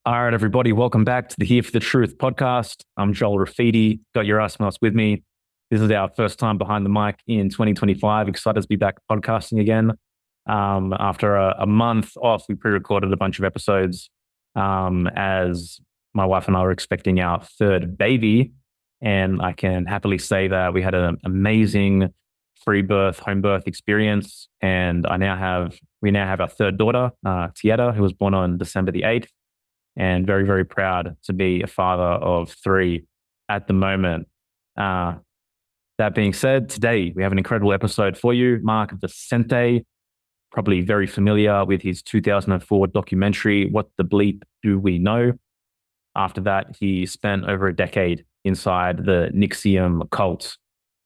All right, everybody, welcome back to the Here for the Truth podcast. I'm Joel Graffiti, got Yerasimos with me. This is our first time behind the mic in 2025. Excited to be back podcasting again. After a month off, we pre-recorded a bunch of episodes as my wife and I were expecting our third baby. And I can happily say that we had an amazing free birth, home birth experience. And we now have our third daughter, Tieta, who was born on December the 8th. And very, very proud to be a father of three at the moment. That being said, today we have an incredible episode for you. Mark Vicente, probably very familiar with his 2004 documentary, What the Bleep Do We Know? After that, he spent over a decade inside the NXIVM cult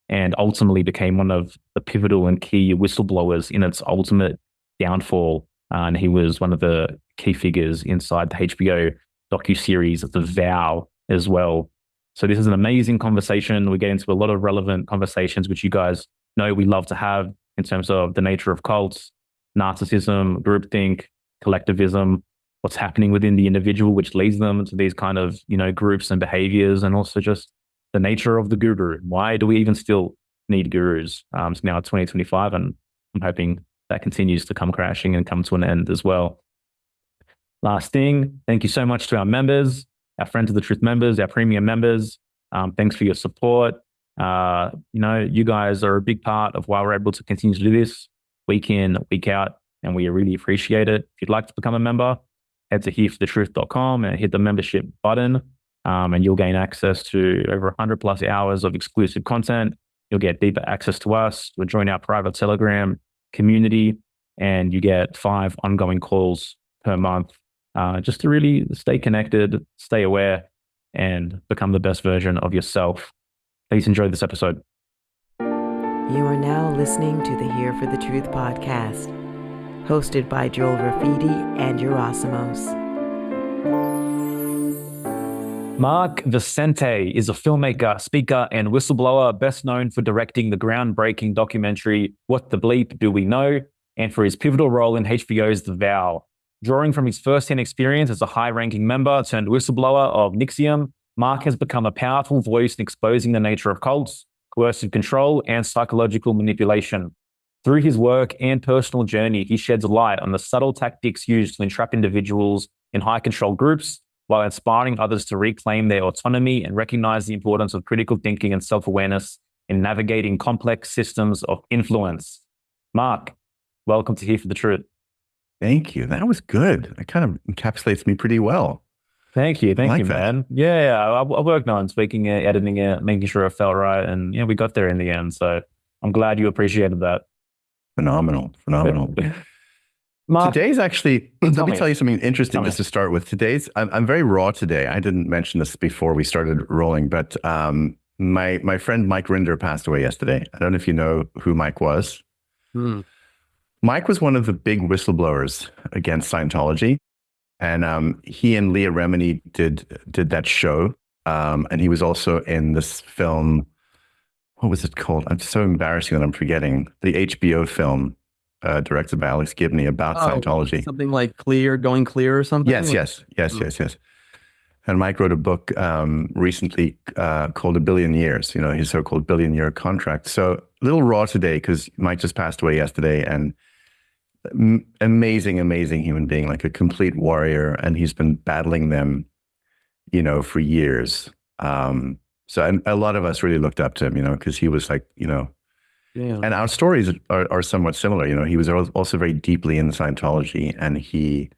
and ultimately became one of the pivotal and key whistleblowers in its ultimate downfall. And he was one of the key figures inside the HBO docuseries The Vow as well. So this is an amazing conversation. We get into a lot of relevant conversations, which you guys know we love to have in terms of the nature of cults, narcissism, groupthink, collectivism, what's happening within the individual, which leads them to these kind of, groups and behaviors, and also just the nature of the guru. Why do we even still need gurus? So now it's 2025, and I'm hoping that continues to come crashing and come to an end as well. Last thing, thank you so much to our members, our Friends of the Truth members, our premium members. Thanks for your support. You guys are a big part of why we're able to continue to do this week in, week out, and we really appreciate it. If you'd like to become a member, head to hereforthetruth.com and hit the membership button, and you'll gain access to over 100 plus hours of exclusive content. You'll get deeper access to us. You'll join our private Telegram community, and you get 5 ongoing calls per month, just to really stay connected, stay aware, and become the best version of yourself. Please enjoy this episode. You are now listening to the Here for the Truth podcast, hosted by Joel Graffiti and Yerasimos. Mark Vicente is a filmmaker, speaker, and whistleblower, best known for directing the groundbreaking documentary What the Bleep Do We Know, and for his pivotal role in HBO's The Vow. Drawing from his first-hand experience as a high-ranking member turned whistleblower of NXIVM, Mark has become a powerful voice in exposing the nature of cults, coercive control, and psychological manipulation. Through his work and personal journey, he sheds light on the subtle tactics used to entrap individuals in high-control groups, while inspiring others to reclaim their autonomy and recognize the importance of critical thinking and self-awareness in navigating complex systems of influence. Mark, welcome to Here for the Truth. Thank you. That was good. It kind of encapsulates me pretty well. Thank you, man. Yeah, I worked on speaking it, editing it, making sure it felt right, and we got there in the end. So I'm glad you appreciated that. Phenomenal. Mark, Today's actually, let me tell you something interesting just to start with. I'm very raw today. I didn't mention this before we started rolling, but my friend Mike Rinder passed away yesterday. I don't know if you know who Mike was. Mike was one of the big whistleblowers against Scientology. And he and Leah Remini did that show. And he was also in this film. What was it called? I'm so embarrassing that I'm forgetting. The HBO film. Directed by Alex Gibney about Scientology. Something like Going Clear or something? Yes. And Mike wrote a book recently called A Billion Years, his so-called billion-year contract. So a little raw today because Mike just passed away yesterday, and amazing human being, like a complete warrior. And he's been battling them, for years. And a lot of us really looked up to him, because he was like, Yeah. And our stories are somewhat similar. He was also very deeply in Scientology, and he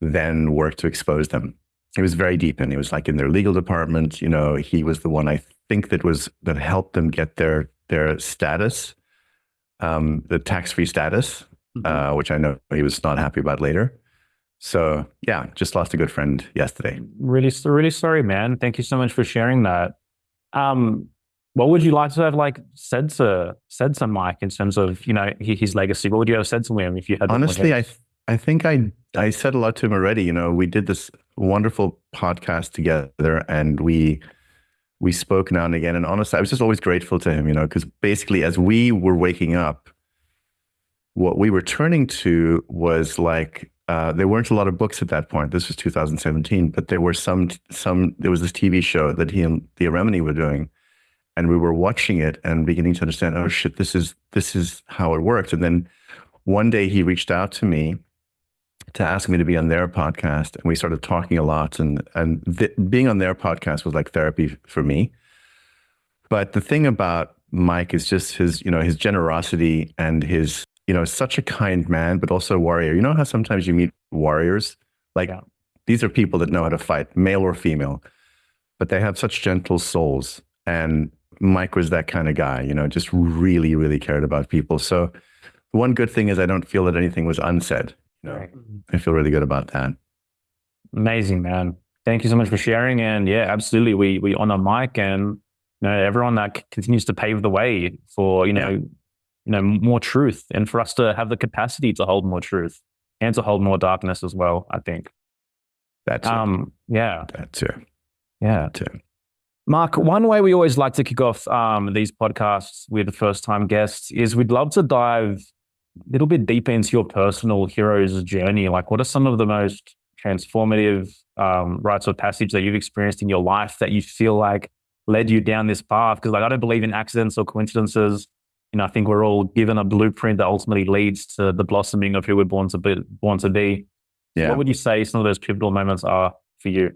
then worked to expose them. He was very deep in. He was like in their legal department. He was the one I think that helped them get their status, the tax-free status, which I know he was not happy about later. So yeah, just lost a good friend yesterday. Really sorry, man. Thank you so much for sharing that. What would you like to have said to Mike in terms of his legacy? What would you have said to him if you had? Honestly, I think I said a lot to him already. We did this wonderful podcast together, and we spoke now and again. And honestly, I was just always grateful to him, because basically, as we were waking up, what we were turning to was like there weren't a lot of books at that point. This was 2017, but there were there was this TV show that he and Yerasimos were doing, and we were watching it and beginning to understand, oh shit, this is how it worked. And then one day he reached out to me to ask me to be on their podcast, and we started talking a lot. And being on their podcast was like therapy for me. But the thing about Mike is just his generosity and his, such a kind man, but also a warrior. You know how sometimes you meet warriors? Like these are people that know how to fight, male or female, but they have such gentle souls. And Mike was that kind of guy, just really, really cared about people. So one good thing is I don't feel that anything was unsaid. I feel really good about that. Amazing, man. Thank you so much for sharing. And yeah, absolutely. We honor Mike and everyone that continues to pave the way for, more truth, and for us to have the capacity to hold more truth and to hold more darkness as well, I think. That's it. Yeah. That's it. Yeah. That's it. Mark, one way we always like to kick off these podcasts with the first-time guests is we'd love to dive a little bit deeper into your personal hero's journey. Like, what are some of the most transformative rites of passage that you've experienced in your life that you feel like led you down this path? Because I don't believe in accidents or coincidences. I think we're all given a blueprint that ultimately leads to the blossoming of who we're born to be. Yeah. What would you say some of those pivotal moments are for you?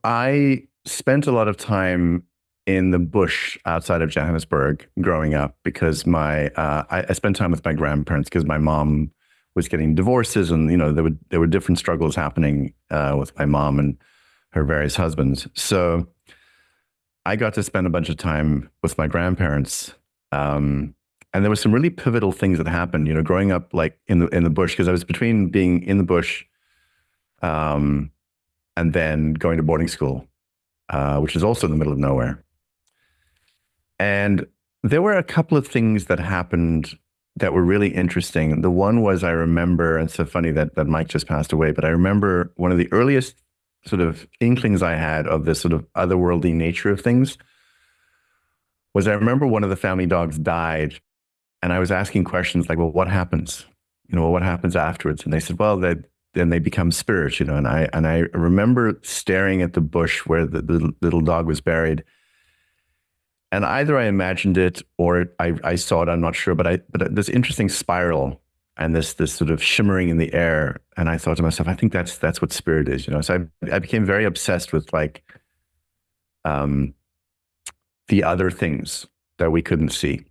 I spent a lot of time in the bush outside of Johannesburg growing up because I spent time with my grandparents because my mom was getting divorces, and there were different struggles happening with my mom and her various husbands. So I got to spend a bunch of time with my grandparents, and there were some really pivotal things that happened. Growing up like in the bush, because I was between being in the bush and then going to boarding school, which is also in the middle of nowhere. And there were a couple of things that happened that were really interesting. The one was, I remember, and it's so funny that Mike just passed away, but I remember one of the earliest sort of inklings I had of this sort of otherworldly nature of things was I remember one of the family dogs died, and I was asking questions like, well, what happens? What happens afterwards? And they said, well, then they become spirits, and I remember staring at the bush where the little dog was buried. And either I imagined it or I saw it, I'm not sure, but this interesting spiral and this sort of shimmering in the air. And I thought to myself, I think that's what spirit is, So I became very obsessed with like the other things that we couldn't see.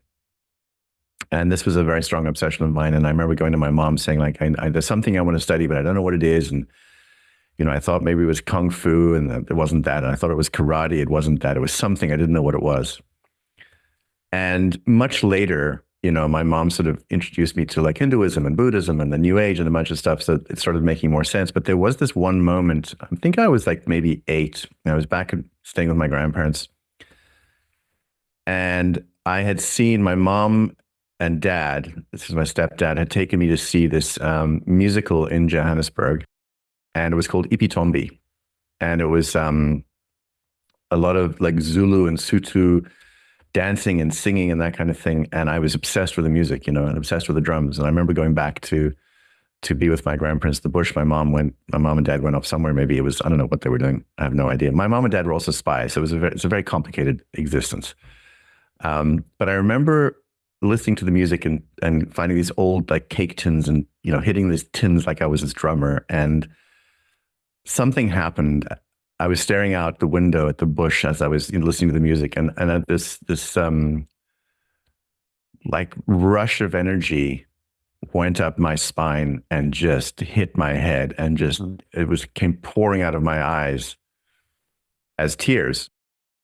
And this was a very strong obsession of mine. And I remember going to my mom saying like, there's something I want to study, but I don't know what it is. And, I thought maybe it was Kung Fu, and it wasn't that. And I thought it was karate. It wasn't that. It was something. I didn't know what it was. And much later, my mom sort of introduced me to like Hinduism and Buddhism and the New Age and a bunch of stuff. So it started making more sense. But there was this one moment, I think I was like maybe 8. And I was back staying with my grandparents. And I had seen my mom and dad, this is my stepdad, had taken me to see this musical in Johannesburg. And it was called Ipitombi. And it was a lot of like Zulu and Sotho dancing and singing and that kind of thing. And I was obsessed with the music, and obsessed with the drums. And I remember going back to be with my grandparents in the bush. My mom and dad went off somewhere. Maybe it was, I don't know what they were doing. I have no idea. My mom and dad were also spies. So it's a very complicated existence. But I remember listening to the music and finding these old like cake tins and, hitting these tins like I was this drummer. And something happened. I was staring out the window at the bush as I was listening to the music, and this like rush of energy went up my spine and just hit my head, and just came pouring out of my eyes as tears.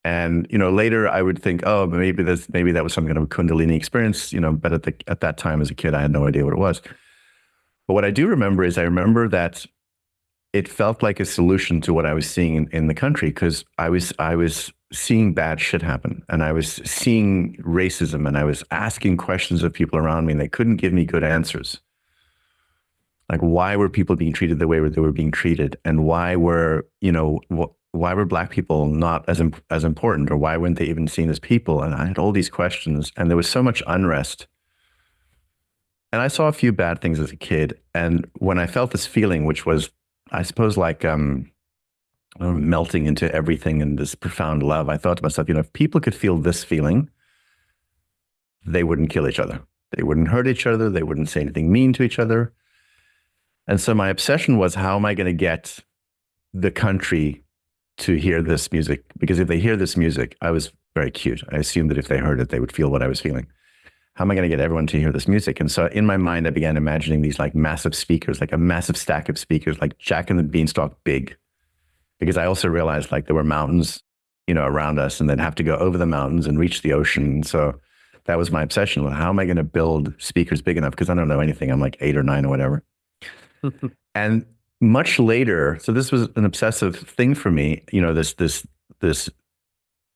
And later I would think, oh, maybe that was some kind of a Kundalini experience, But at that time as a kid, I had no idea what it was. But what I do remember is that it felt like a solution to what I was seeing in the country, because I was seeing bad shit happen, and I was seeing racism, and I was asking questions of people around me, and they couldn't give me good answers. Like, why were people being treated the way they were being treated, and why were Black people not as important, or why weren't they even seen as people? And I had all these questions, and there was so much unrest. And I saw a few bad things as a kid. And when I felt this feeling, which was, I suppose, like melting into everything in this profound love, I thought to myself, if people could feel this feeling, they wouldn't kill each other. They wouldn't hurt each other. They wouldn't say anything mean to each other. And so my obsession was, how am I going to get the country to hear this music? Because if they hear this music, I was very cute. I assumed that if they heard it, they would feel what I was feeling. How am I going to get everyone to hear this music? And so in my mind, I began imagining these like massive speakers, like a massive stack of speakers, like Jack and the Beanstalk big. Because I also realized like there were mountains, around us, and they'd have to go over the mountains and reach the ocean. So that was my obsession. Well, how am I going to build speakers big enough? Because I don't know anything. I'm like 8 or 9 or whatever. And much later, so this was an obsessive thing for me, this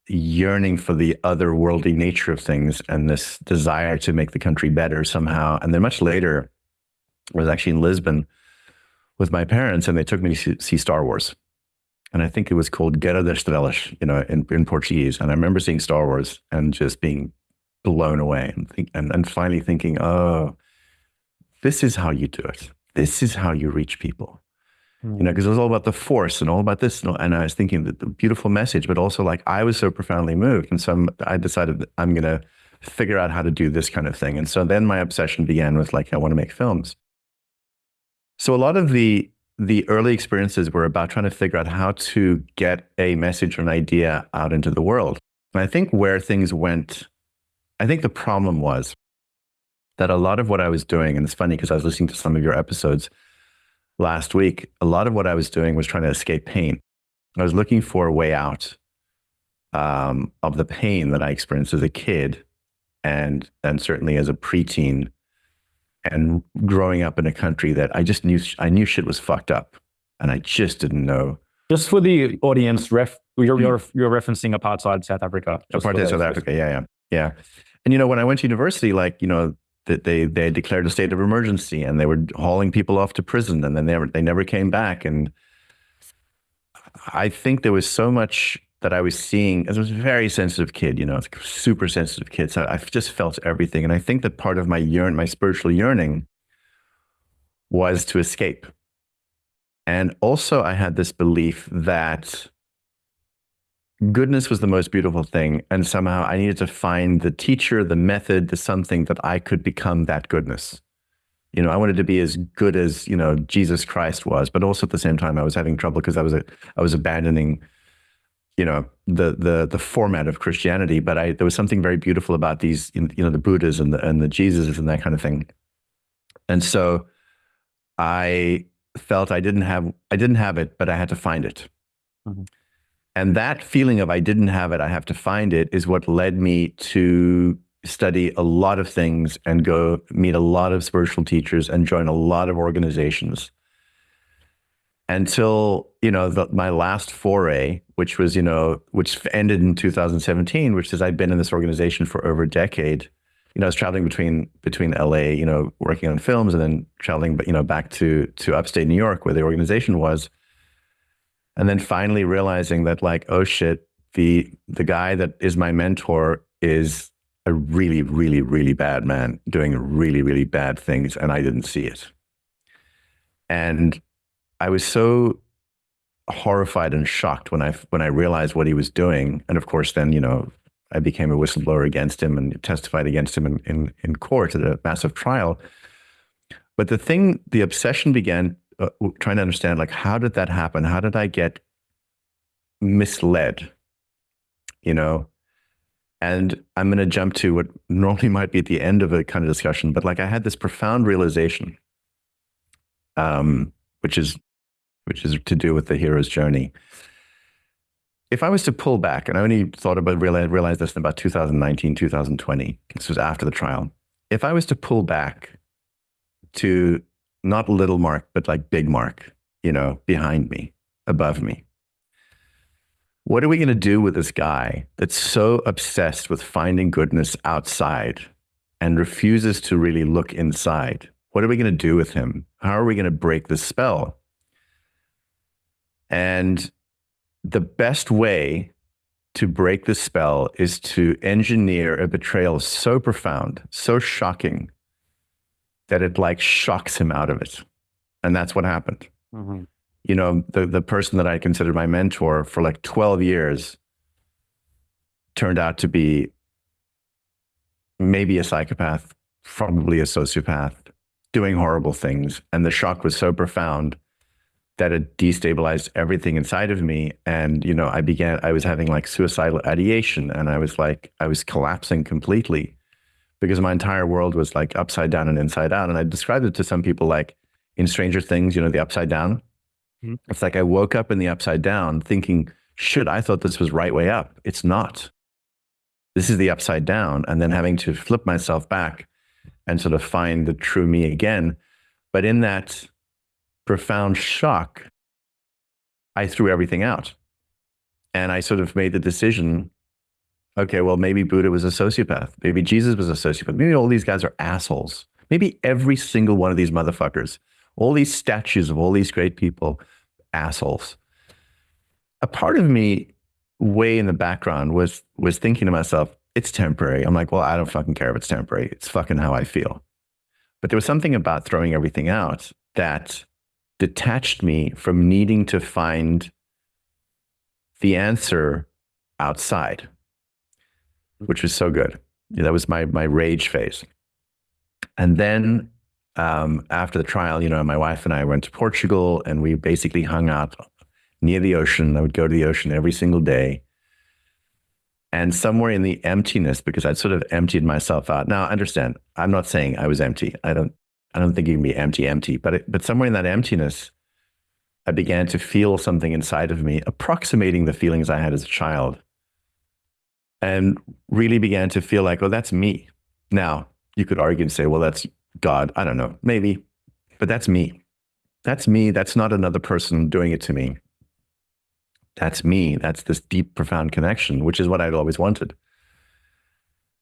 yearning for the otherworldly nature of things and this desire to make the country better somehow. And then much later, I was actually in Lisbon with my parents, and they took me to see Star Wars. And I think it was called Guerra das Estrelas, in Portuguese. And I remember seeing Star Wars and just being blown away and finally thinking, oh, this is how you do it. This is how you reach people. Because it was all about the Force and all about this. And I was thinking that the beautiful message, but also like I was so profoundly moved. And so I decided that I'm going to figure out how to do this kind of thing. And so then my obsession began with like, I want to make films. So a lot of the early experiences were about trying to figure out how to get a message or an idea out into the world. And I think where things went, I think the problem was that a lot of what I was doing, and it's funny because I was listening to some of your episodes last week, a lot of what I was doing was trying to escape pain. I was looking for a way out of the pain that I experienced as a kid and certainly as a preteen, and growing up in a country that I knew shit was fucked up, and I just didn't know. Just for the audience, you're referencing apartheid South Africa. Apartheid South Africa, yeah. And when I went to university, like that they declared a state of emergency, and they were hauling people off to prison, and then they never came back. And I think there was so much that I was seeing. As I was a very sensitive kid, super sensitive kid. So I just felt everything. And I think that part of my spiritual yearning was to escape. And also I had this belief that goodness was the most beautiful thing. And somehow I needed to find the teacher, the method, the something that I could become that goodness. I wanted to be as good as, Jesus Christ was, but also at the same time I was having trouble because I was abandoning the format of Christianity, but there was something very beautiful about these, the Buddhas and the Jesuses and that kind of thing. And so I felt I didn't have it, but I had to find it. Mm-hmm. And that feeling of I didn't have it, I have to find it, is what led me to study a lot of things and go meet a lot of spiritual teachers and join a lot of organizations. Until, my last foray, which was, which ended in 2017, which is I'd been in this organization for over a decade. I was traveling between LA, working on films, and then traveling, back to upstate New York where the organization was. And then finally realizing that like, oh shit, the guy that is my mentor is a really, really, really bad man doing really, really bad things. And I didn't see it. And I was so horrified and shocked when I realized what he was doing. And of course, then, I became a whistleblower against him and testified against him in court at a massive trial. But the obsession began trying to understand, like, how did that happen? How did I get misled? And I'm going to jump to what normally might be at the end of a kind of discussion, but like I had this profound realization, which is to do with the hero's journey. If I was to pull back, and I only thought about realized this in about 2019, 2020, this was after the trial. If I was to pull back to not little Mark, but like big Mark, behind me, above me, what are we going to do with this guy that's so obsessed with finding goodness outside and refuses to really look inside? What are we going to do with him? How are we going to break this spell? And the best way to break the spell is to engineer a betrayal so profound, so shocking, that it like shocks him out of it. And that's what happened. Mm-hmm. You know, the person that I considered my mentor for like 12 years turned out to be maybe a psychopath, probably a sociopath, doing horrible things. And the shock was so profound that it destabilized everything inside of me. And, you know, I was having like suicidal ideation, and I was collapsing completely because my entire world was like upside down and inside out. And I described it to some people like in Stranger Things, you know, the upside down. Mm-hmm. It's like I woke up in the upside down thinking, shit, I thought this was right way up. It's not. This is the upside down. And then having to flip myself back and sort of find the true me again. But in that profound shock, I threw everything out. And I sort of made the decision, okay, well, maybe Buddha was a sociopath. Maybe Jesus was a sociopath. Maybe all these guys are assholes. Maybe every single one of these motherfuckers, all these statues of all these great people, assholes. A part of me way in the background was thinking to myself, it's temporary. I'm like, well, I don't fucking care if it's temporary. It's fucking how I feel. But there was something about throwing everything out that detached me from needing to find the answer outside, which was so good. Yeah, that was my rage phase. And then after the trial, you know, my wife and I went to Portugal, and we basically hung out near the ocean. I would go to the ocean every single day. And somewhere in the emptiness, because I'd sort of emptied myself out. Now, understand, I'm not saying I was empty. I don't think you can be empty, but somewhere in that emptiness, I began to feel something inside of me approximating the feelings I had as a child, and really began to feel like, oh, that's me. Now, you could argue and say, well, that's God. I don't know, maybe, but that's me. That's me. That's not another person doing it to me. That's me. That's this deep, profound connection, which is what I'd always wanted.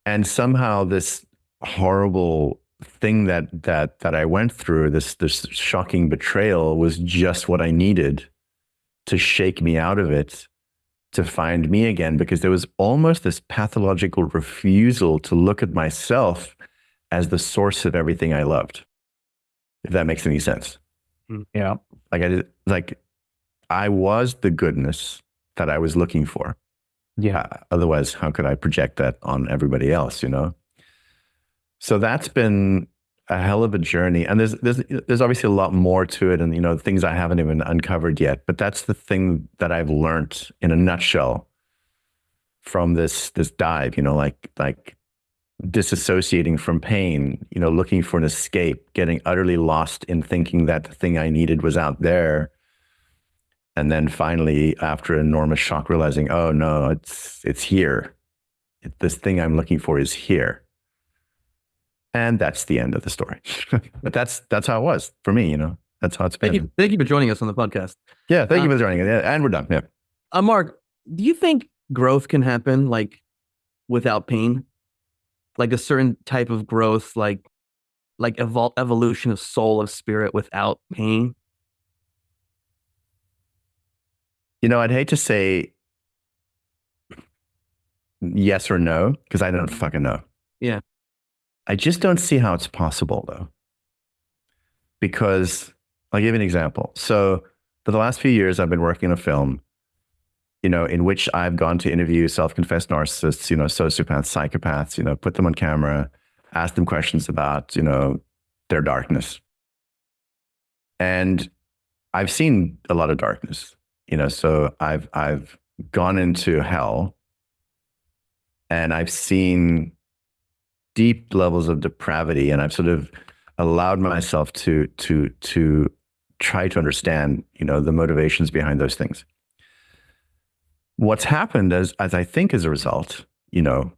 And somehow this horrible thing that I went through, this shocking betrayal, was just what I needed to shake me out of it, to find me again, because there was almost this pathological refusal to look at myself as the source of everything I loved, if that makes any sense. Yeah. I was the goodness that I was looking for. Yeah. Otherwise, how could I project that on everybody else, you know? So that's been a hell of a journey. And there's obviously a lot more to it, and, you know, things I haven't even uncovered yet. But that's the thing that I've learned in a nutshell from this dive, you know, like disassociating from pain, you know, looking for an escape, getting utterly lost in thinking that the thing I needed was out there. And then finally, after an enormous shock, realizing, oh no, it's here. This thing I'm looking for is here. And that's the end of the story. But that's how it was for me, you know. That's how it's been. Thank you for joining us on the podcast. Yeah, thank you for joining us. Yeah, and we're done. Yeah. Mark, do you think growth can happen like without pain? Like a certain type of growth, like evolution of soul, of spirit without pain? You know, I'd hate to say yes or no, because I don't fucking know. Yeah. I just don't see how it's possible, though. Because I'll give you an example. So for the last few years, I've been working on a film, you know, in which I've gone to interview self-confessed narcissists, you know, sociopaths, psychopaths, you know, put them on camera, ask them questions about, you know, their darkness. And I've seen a lot of darkness, you know, so I've gone into hell, and I've seen deep levels of depravity, and I've sort of allowed myself to try to understand, you know, the motivations behind those things. What's happened as I think as a result, you know,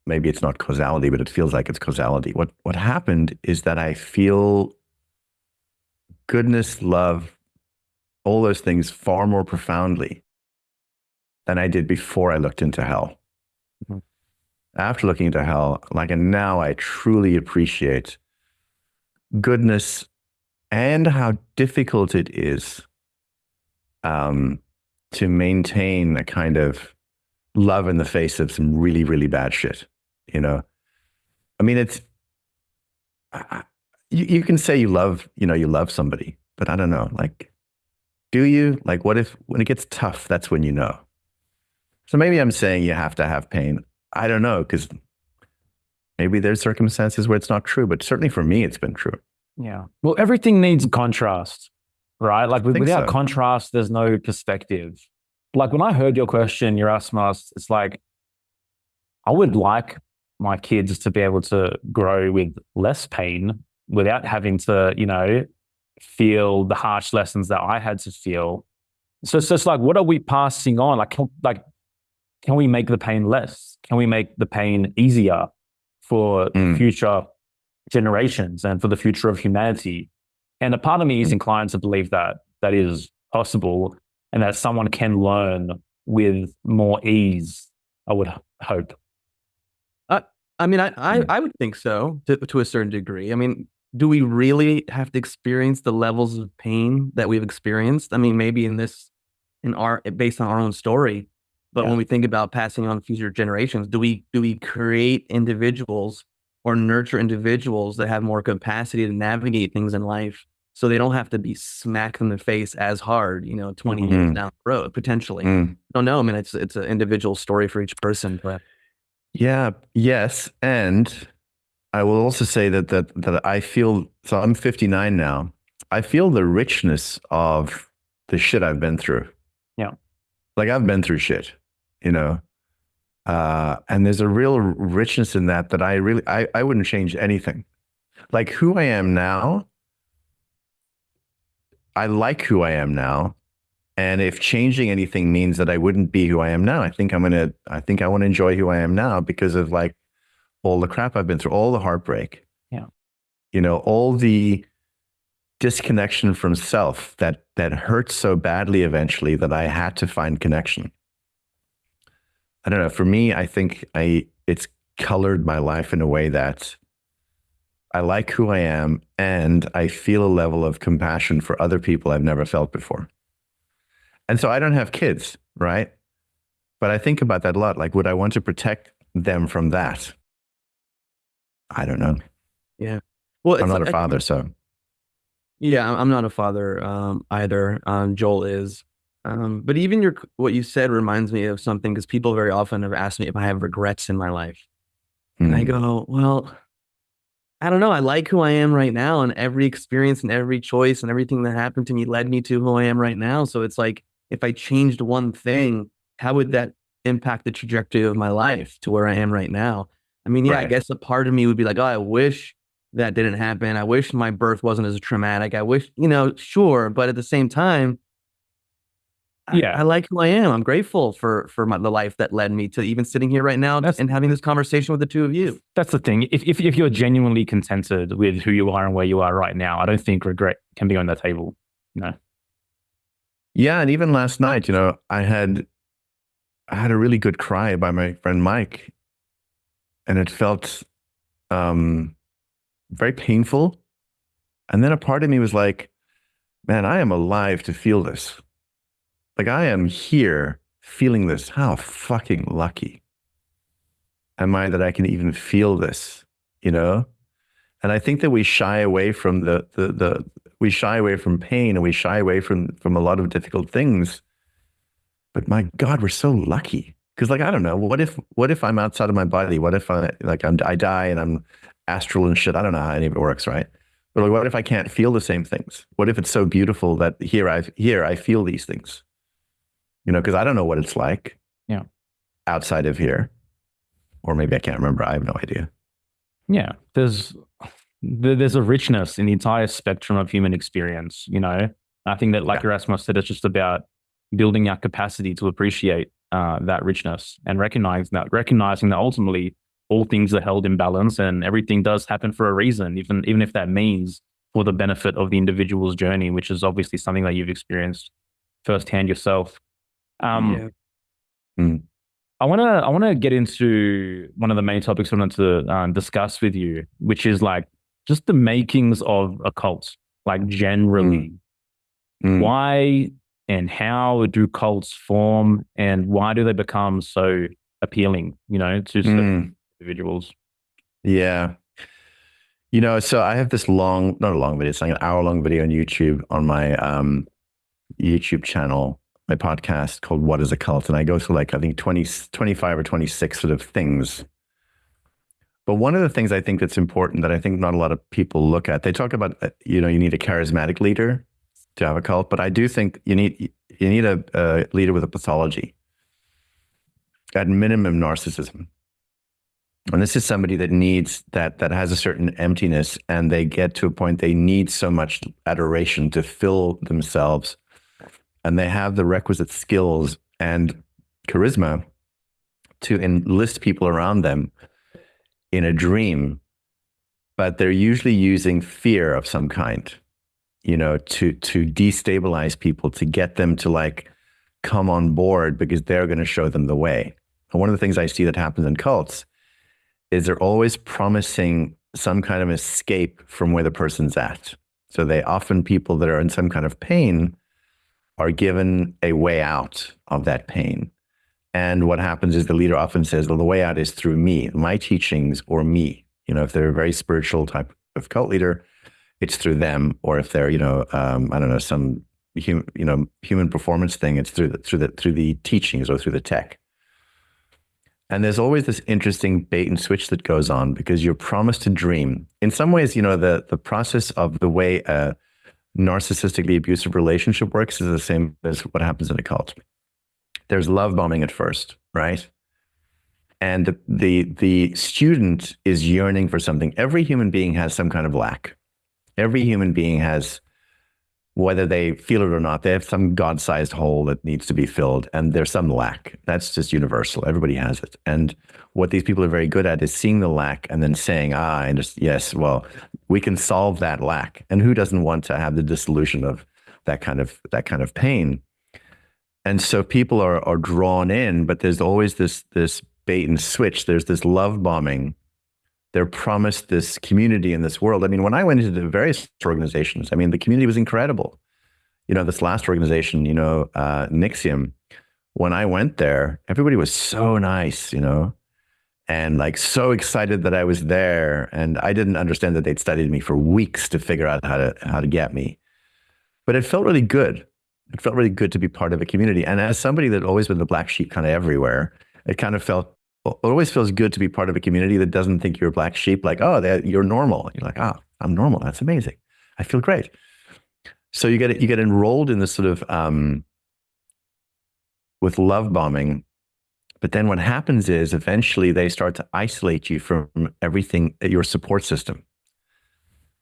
maybe it's not causality, but it feels like it's causality. What happened is that I feel goodness, love, all those things far more profoundly than I did before I looked into hell. Mm-hmm. After looking into hell, like, and now I truly appreciate goodness and how difficult it is to maintain a kind of love in the face of some really, really bad shit. You know, I mean, you can say you love somebody, but I don't know, like, do you? Like, what if when it gets tough, that's when you know? So maybe I'm saying you have to have pain. I don't know, because maybe there's circumstances where it's not true, but certainly for me, it's been true. Yeah. Well, everything needs contrast, right? Like without so. contrast, there's no perspective. Like when I heard your question, Yerasimos, it's like, I would like my kids to be able to grow with less pain without having to, feel the harsh lessons that I had to feel. So it's like, what are we passing on? Can we make the pain less? Can we make the pain easier for future generations and for the future of humanity? And a part of me is inclined to believe that that is possible and that someone can learn with more ease, I would hope. I mean, I would think so to a certain degree. I mean, do we really have to experience the levels of pain that we've experienced? I mean, maybe based on our own story, but when we think about passing on future generations, do we create individuals or nurture individuals that have more capacity to navigate things in life so they don't have to be smacked in the face as hard, 20 years down the road, potentially? I don't know. I mean, it's an individual story for each person, but yeah, yes. And I will also say that I feel, so I'm 59 now. I feel the richness of the shit I've been through. Yeah. Like I've been through shit, and there's a real richness in that I wouldn't change anything. Like who I am now, I like who I am now. And if changing anything means that I wouldn't be who I am now, I think I want to enjoy who I am now because of like all the crap I've been through, all the heartbreak, all the disconnection from self that hurts so badly eventually that I had to find connection. I don't know. For me, I think it's colored my life in a way that I like who I am and I feel a level of compassion for other people I've never felt before. And so I don't have kids, right? But I think about that a lot. Like, would I want to protect them from that? I don't know. Yeah. Well, I'm not a father, so. Yeah, I'm not a father either. Joel is. But even what you said reminds me of something because people very often have asked me if I have regrets in my life. And I go, well, I don't know. I like who I am right now, and every experience and every choice and everything that happened to me led me to who I am right now. So it's like, if I changed one thing, how would that impact the trajectory of my life to where I am right now? I mean, I guess a part of me would be like, oh, I wish that didn't happen. I wish my birth wasn't as traumatic. I wish, sure. But at the same time, I like who I am. I'm grateful for the life that led me to even sitting here right now and having this conversation with the two of you. That's the thing. If you're genuinely contented with who you are and where you are right now, I don't think regret can be on the table. Yeah, and even last night, I had a really good cry by my friend Mike, and it felt very painful. And then a part of me was like, man, I am alive to feel this. Like I am here feeling this. How fucking lucky am I that I can even feel this, And I think that we shy away from we shy away from pain and we shy away from a lot of difficult things. But my God, we're so lucky. Because I don't know, what if I'm outside of my body? What if I die and I'm astral and shit? I don't know how any of it works, right? But what if I can't feel the same things? What if it's so beautiful that here I feel these things? Because I don't know what it's like outside of here. Or maybe I can't remember. I have no idea. Yeah, there's a richness in the entire spectrum of human experience, I think that, like Yerasimos said, it's just about building our capacity to appreciate that richness and recognizing that ultimately all things are held in balance and everything does happen for a reason, even if that means for the benefit of the individual's journey, which is obviously something that you've experienced firsthand yourself. I want to get into one of the main topics I wanted to discuss with you, which is like just the makings of a cult, like generally. Why and how do cults form, and why do they become so appealing, to certain individuals? Yeah. So I have this not a long video, it's like an hour-long video on YouTube on my YouTube channel, my podcast called What is a Cult? And I go through like, I think 25 or 26 sort of things. But one of the things I think that's important that I think not a lot of people look at, they talk about, you need a charismatic leader to have a cult, but I do think you need a leader with a pathology. At minimum, narcissism. And this is somebody that needs that has a certain emptiness, and they get to a point they need so much adoration to fill themselves, and they have the requisite skills and charisma to enlist people around them in a dream, but they're usually using fear of some kind, to destabilize people, to get them to like come on board because they're going to show them the way. And one of the things I see that happens in cults is they're always promising some kind of escape from where the person's at. So people that are in some kind of pain are given a way out of that pain. And what happens is the leader often says, well, the way out is through me, my teachings, or me. If they're a very spiritual type of cult leader, it's through them. Or if they're, I don't know, some human performance thing, it's through the teachings or through the tech. And there's always this interesting bait and switch that goes on because you're promised to dream. In some ways, the process of the way a narcissistically abusive relationship works is the same as what happens in a cult. There's love bombing at first, right? And the student is yearning for something. Every human being has some kind of lack. Every human being has, whether they feel it or not, they have some God-sized hole that needs to be filled, and there's some lack. That's just universal. Everybody has it. And what these people are very good at is seeing the lack and then saying, yes, well, we can solve that lack. And who doesn't want to have the dissolution of that kind of pain? And so people are drawn in, but there's always this bait and switch. There's this love bombing. They're promised this community in this world. I mean, when I went into the various organizations, the community was incredible. This last organization, NXIVM, when I went there, everybody was so nice, and like so excited that I was there. And I didn't understand that they'd studied me for weeks to figure out how to get me. But it felt really good. It felt really good to be part of a community. And as somebody that always been the black sheep kind of everywhere, it always feels good to be part of a community that doesn't think you're a black sheep, like, you're normal. You're like, I'm normal. That's amazing. I feel great. So you get enrolled in this sort of, with love bombing. But then what happens is eventually they start to isolate you from everything, your support system.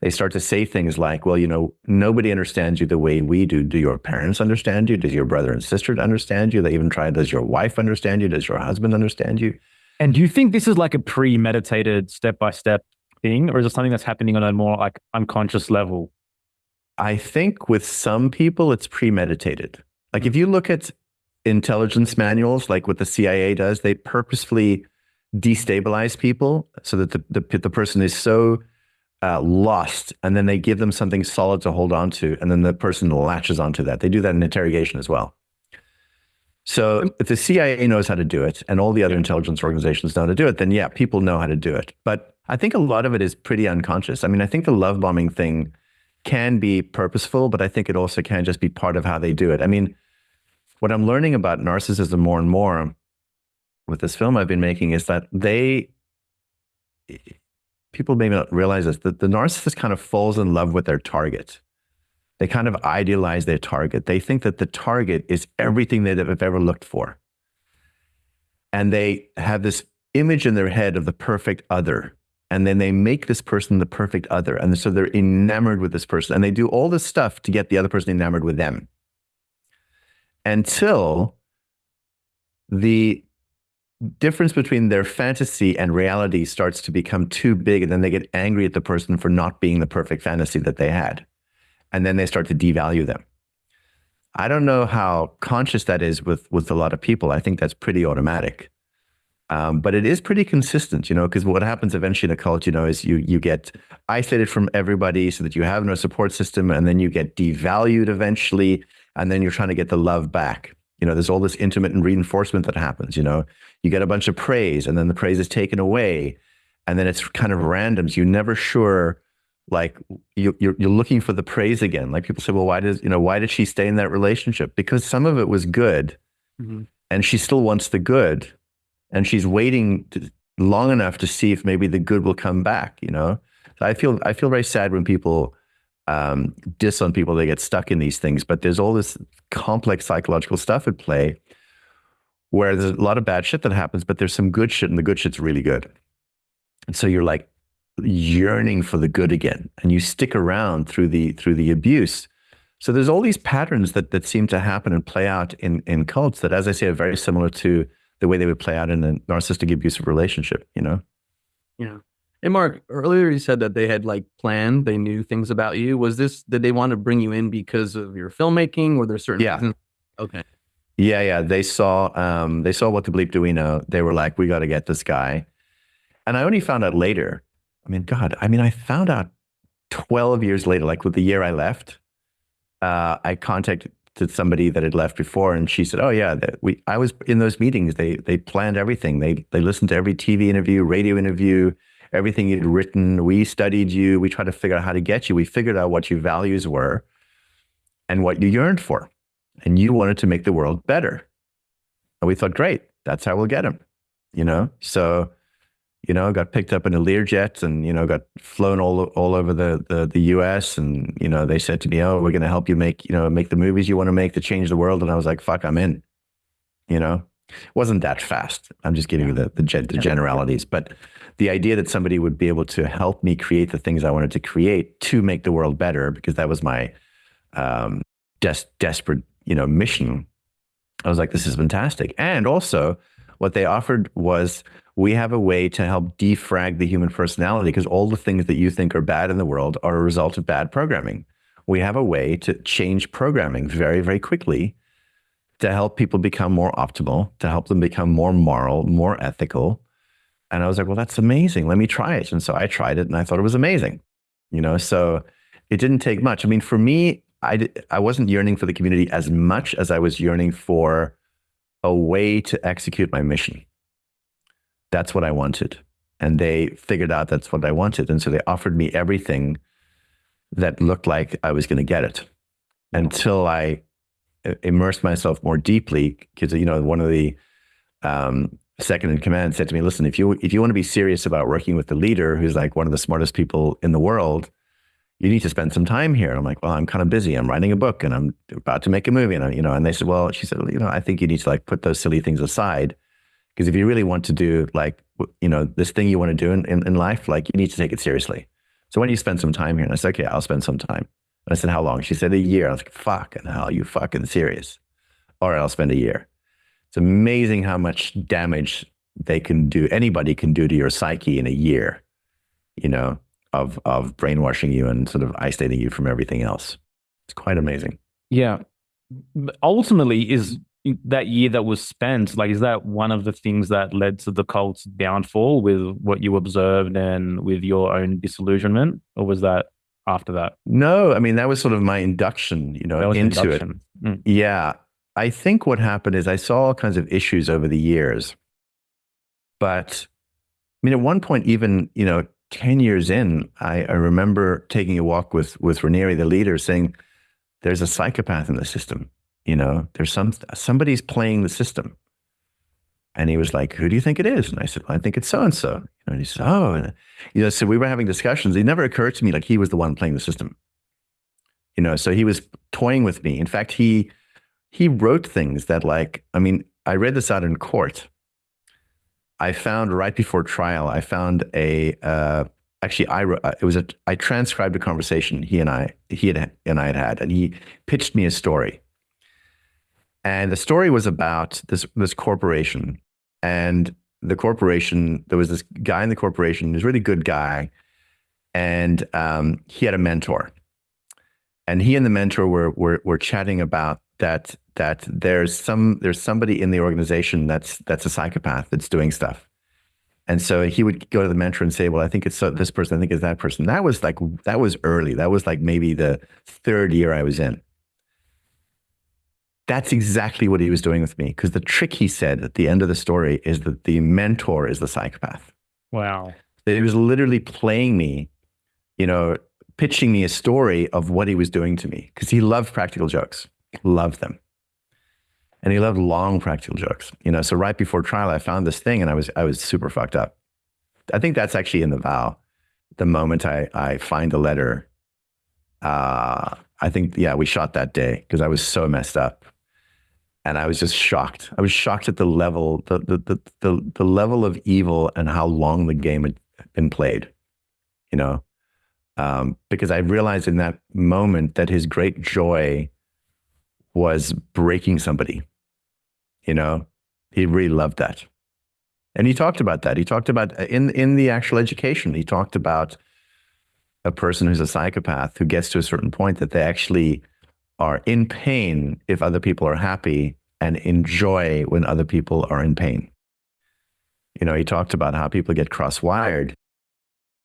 They start to say things like, well, nobody understands you the way we do. Do your parents understand you? Does your brother and sister understand you? They even try, does your wife understand you? Does your husband understand you? And do you think this is like a premeditated step-by-step thing, or is it something that's happening on a more like unconscious level? I think with some people, it's premeditated. Like if you look at intelligence manuals, like what the CIA does, they purposefully destabilize people so that the person is so lost, and then they give them something solid to hold on to, and then the person latches onto that. They do that in interrogation as well. So if the CIA knows how to do it, and all the other intelligence organizations know how to do it, then yeah, people know how to do it. But I think a lot of it is pretty unconscious. I think the love bombing thing can be purposeful, but I think it also can just be part of how they do it. What I'm learning about narcissism more and more with this film I've been making is that people may not realize this, that the narcissist kind of falls in love with their target. They kind of idealize their target. They think that the target is everything they've ever looked for. And they have this image in their head of the perfect other. And then they make this person the perfect other. And so they're enamored with this person. And they do all this stuff to get the other person enamored with them. Until the difference between their fantasy and reality starts to become too big, and then they get angry at the person for not being the perfect fantasy that they had. And then they start to devalue them. I don't know how conscious that is with a lot of people. I think that's pretty automatic. But it is pretty consistent, because what happens eventually in a cult, is you get isolated from everybody so that you have no support system, and then you get devalued eventually, and then you're trying to get the love back. There's all this intermittent reinforcement that happens, you get a bunch of praise, and then the praise is taken away, and then it's kind of random. So you're never sure, like you're looking for the praise again. Like people say, well, why did she stay in that relationship? Because some of it was good, and she still wants the good, and she's waiting long enough to see if maybe the good will come back. So I feel very sad when people diss on people. They get stuck in these things, but there's all this complex psychological stuff at play where there's a lot of bad shit that happens, but there's some good shit, and the good shit's really good. And so you're like yearning for the good again, and you stick around through the abuse. So there's all these patterns that seem to happen and play out in cults that, as I say, are very similar to the way they would play out in a narcissistic abusive relationship, Yeah. And Mark, earlier you said that they had like planned, they knew things about you. Did they want to bring you in because of your filmmaking? Were there certain reasons? Okay. Yeah. They saw what the Bleep Do We Know. They were like, we got to get this guy. And I only found out later. I found out 12 years later, like with the year I left. I contacted somebody that had left before, and she said, oh yeah, I was in those meetings. They planned everything. They listened to every TV interview, radio interview, everything you'd written. We studied you. We tried to figure out how to get you. We figured out what your values were and what you yearned for. And you wanted to make the world better. And we thought, great, that's how we'll get him. So, got picked up in a Learjet and, got flown all over the US. And, they said to me, oh, we're going to help you make the movies you want to make to change the world. And I was like, fuck, I'm in. It wasn't that fast. I'm just giving you the generalities. But the idea that somebody would be able to help me create the things I wanted to create to make the world better, because that was my desperate, mission. I was like, this is fantastic. And also what they offered was, we have a way to help defrag the human personality, because all the things that you think are bad in the world are a result of bad programming. We have a way to change programming very, very quickly to help people become more optimal, to help them become more moral, more ethical. And I was like, well, that's amazing. Let me try it. And so I tried it, and I thought it was amazing. So it didn't take much. For me, I wasn't yearning for the community as much as I was yearning for a way to execute my mission. That's what I wanted. And they figured out that's what I wanted. And so they offered me everything that looked like I was going to get it, until I immersed myself more deeply. Because, one of the second in command said to me, listen, if you want to be serious about working with the leader, who's like one of the smartest people in the world, you need to spend some time here. And I'm like, well, I'm kind of busy. I'm writing a book and I'm about to make a movie. And, and they said, well, she said, I think you need to like put those silly things aside. Because if you really want to do like, this thing you want to do in life, like you need to take it seriously. So when you spend some time here, and I said, okay, I'll spend some time. And I said, how long? She said, a year. I was like, fucking hell, you fucking serious? All right, I'll spend a year. It's amazing how much damage anybody can do to your psyche in a year, of brainwashing you and sort of isolating you from everything else. It's quite amazing. Yeah. Ultimately, is that year that was spent, like, is that one of the things that led to the cult's downfall, with what you observed and with your own disillusionment? Or was that after that? No, that was sort of my induction, into it. Yeah. I think what happened is I saw all kinds of issues over the years. But at one point, even, 10 years in, I remember taking a walk with Ranieri, the leader, saying, there's a psychopath in the system. There's somebody's playing the system. And he was like, who do you think it is? And I said, well, I think it's so-and-so. And he said, oh, and, so we were having discussions. It never occurred to me like he was the one playing the system. So he was toying with me. In fact, he wrote things that I read this out in court. I found right before trial, I found I transcribed a conversation he and I had, and he pitched me a story. And the story was about this corporation. And the corporation, there was this guy in the corporation, he was a really good guy. And he had a mentor. And he and the mentor were chatting about that there's somebody in the organization that's a psychopath that's doing stuff. And so he would go to the mentor and say, well, I think it's this person, I think it's that person. That was early. That was like maybe the third year I was in. That's exactly what he was doing with me. Because the trick, he said at the end of the story, is that the mentor is the psychopath. Wow. He was literally playing me, pitching me a story of what he was doing to me, because he loved practical jokes, loved them. And he loved long practical jokes, So right before trial, I found this thing and I was super fucked up. I think that's actually in the vow. The moment I find the letter, I think, we shot that day because I was so messed up. And I was just shocked. I was shocked at the level, the level of evil and how long the game had been played, because I realized in that moment that his great joy was breaking somebody. He really loved that. And he talked about that. He talked about in the actual education, he talked about a person who's a psychopath who gets to a certain point that they actually are in pain if other people are happy and enjoy when other people are in pain. He talked about how people get cross-wired,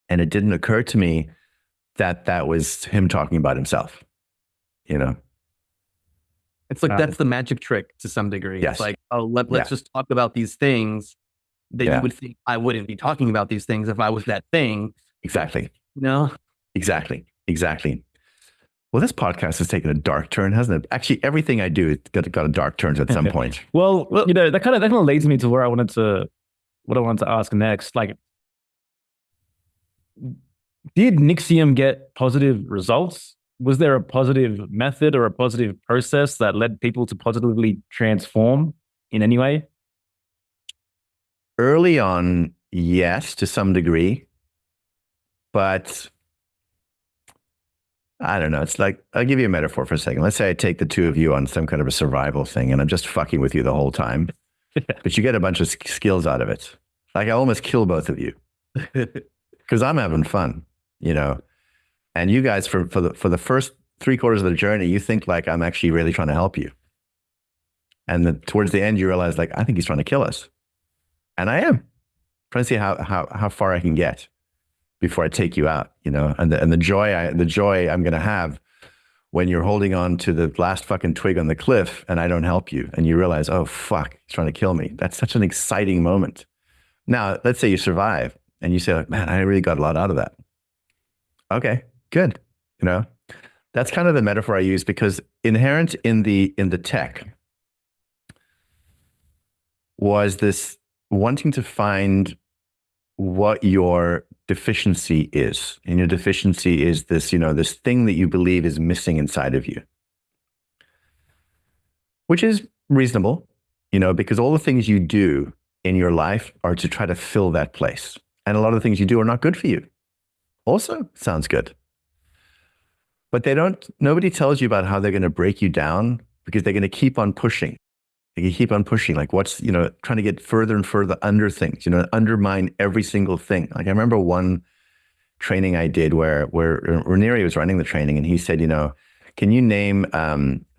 and it didn't occur to me that that was him talking about himself, It's like that's the magic trick to some degree. Yes. It's like, let's just talk about these things that you would think I wouldn't be talking about these things if I was that thing. Exactly. Exactly. Well, this podcast has taken a dark turn, hasn't it? Actually, everything I do got a dark turn at some point. Well, that kind of leads me to what I wanted to ask next. Like, did NXIVM get positive results? Was there a positive method or a positive process that led people to positively transform in any way? Early on, yes, to some degree. But I don't know. It's like, I'll give you a metaphor for a second. Let's say I take the two of you on some kind of a survival thing and I'm just fucking with you the whole time, but you get a bunch of skills out of it. Like I almost kill both of you because I'm having fun, and you guys for the first 3/4 of the journey, you think like I'm actually really trying to help you. And towards the end, you realize like, I think he's trying to kill us. And I am trying to see how far I can get before I take you out, and the joy I'm going to have when you're holding on to the last fucking twig on the cliff and I don't help you and you realize, oh fuck, he's trying to kill me. That's such an exciting moment. Now, let's say you survive and you say like, man, I really got a lot out of that. Okay, good. That's kind of the metaphor I use because inherent in the tech was this wanting to find what your deficiency is. And your deficiency is this, this thing that you believe is missing inside of you, which is reasonable, because all the things you do in your life are to try to fill that place. And a lot of the things you do are not good for you. Also sounds good. But nobody tells you about how they're going to break you down because they're going to keep on pushing. They can keep on pushing, like what's, trying to get further and further under things, undermine every single thing. Like I remember one training I did where Ranieri was running the training and he said, can you name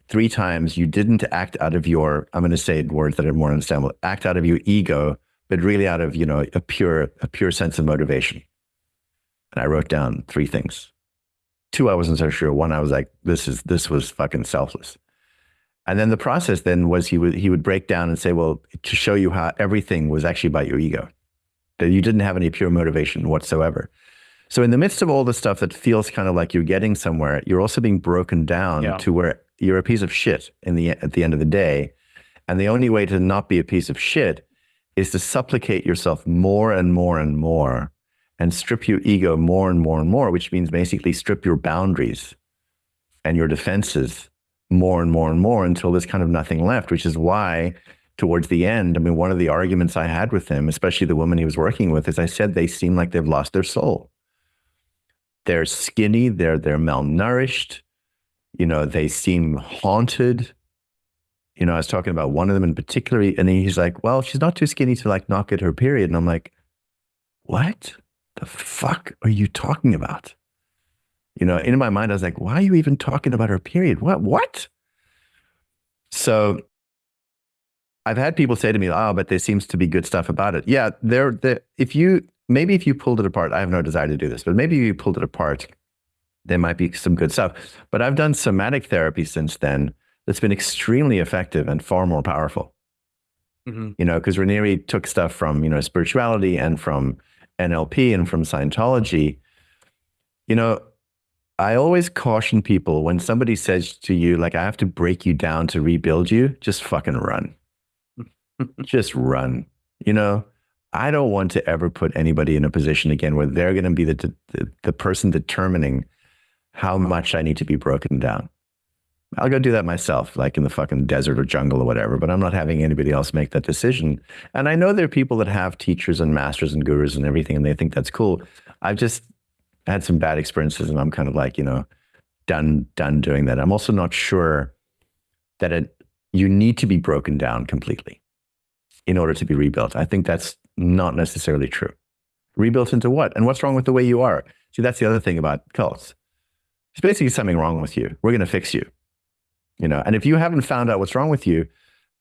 3 times you didn't act out of your, I'm going to say words that are more understandable, act out of your ego, but really out of, a pure sense of motivation. And I wrote down 3 things. 2, I wasn't so sure. 1, I was like, this was fucking selfless. And then the process then was he would break down and say, well, to show you how everything was actually about your ego, that you didn't have any pure motivation whatsoever. So in the midst of all the stuff that feels kind of like you're getting somewhere, you're also being broken down to where you're a piece of shit at the end of the day. And the only way to not be a piece of shit is to supplicate yourself more and more and more and strip your ego more and more and more, which means basically strip your boundaries and your defenses more and more and more until there's kind of nothing left, which is why towards the end, one of the arguments I had with him, especially the woman he was working with, is I said, they seem like they've lost their soul. They're skinny, they're malnourished, they seem haunted. I was talking about one of them in particular, and he's like, well, she's not too skinny to like not get her period. And I'm like, what the fuck are you talking about? In my mind, I was like, why are you even talking about her period? What? So I've had people say to me, oh, but there seems to be good stuff about it. Yeah, if you pulled it apart, I have no desire to do this, but maybe if you pulled it apart, there might be some good stuff. But I've done somatic therapy since then that's been extremely effective and far more powerful. Because Ranieri took stuff from, spirituality and from NLP and from Scientology, you know, I always caution people when somebody says to you, like, I have to break you down to rebuild you, just fucking run. Just run. You know, I don't want to ever put anybody in a position again where they're going to be the person determining how much I need to be broken down. I'll go do that myself, like in the fucking desert or jungle or whatever, but I'm not having anybody else make that decision. And I know there are people that have teachers and masters and gurus and everything, and they think that's cool. I've just had some bad experiences, and I'm kind of like, you know, done doing that. I'm also not sure that you need to be broken down completely in order to be rebuilt. I think that's not necessarily true. Rebuilt into what? And what's wrong with the way you are? See, that's the other thing about cults. It's basically something wrong with you. We're going to fix you. You know, and if you haven't found out what's wrong with you,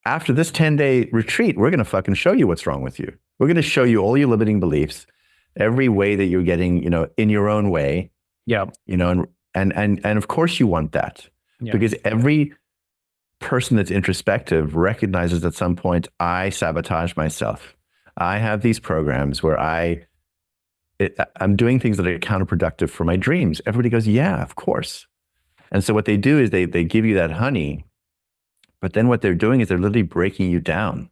after this 10-day retreat, we're going to fucking show you what's wrong with you. We're going to show you all your limiting beliefs, every way that you're getting, you know, in your own way. Yeah. You know, and of course you want that, because every person that's introspective recognizes at some point, I sabotage myself. I have these programs where I'm doing things that are counterproductive for my dreams. Everybody goes, yeah, of course. And so what they do is they give you that honey, but then what they're doing is they're literally breaking you down.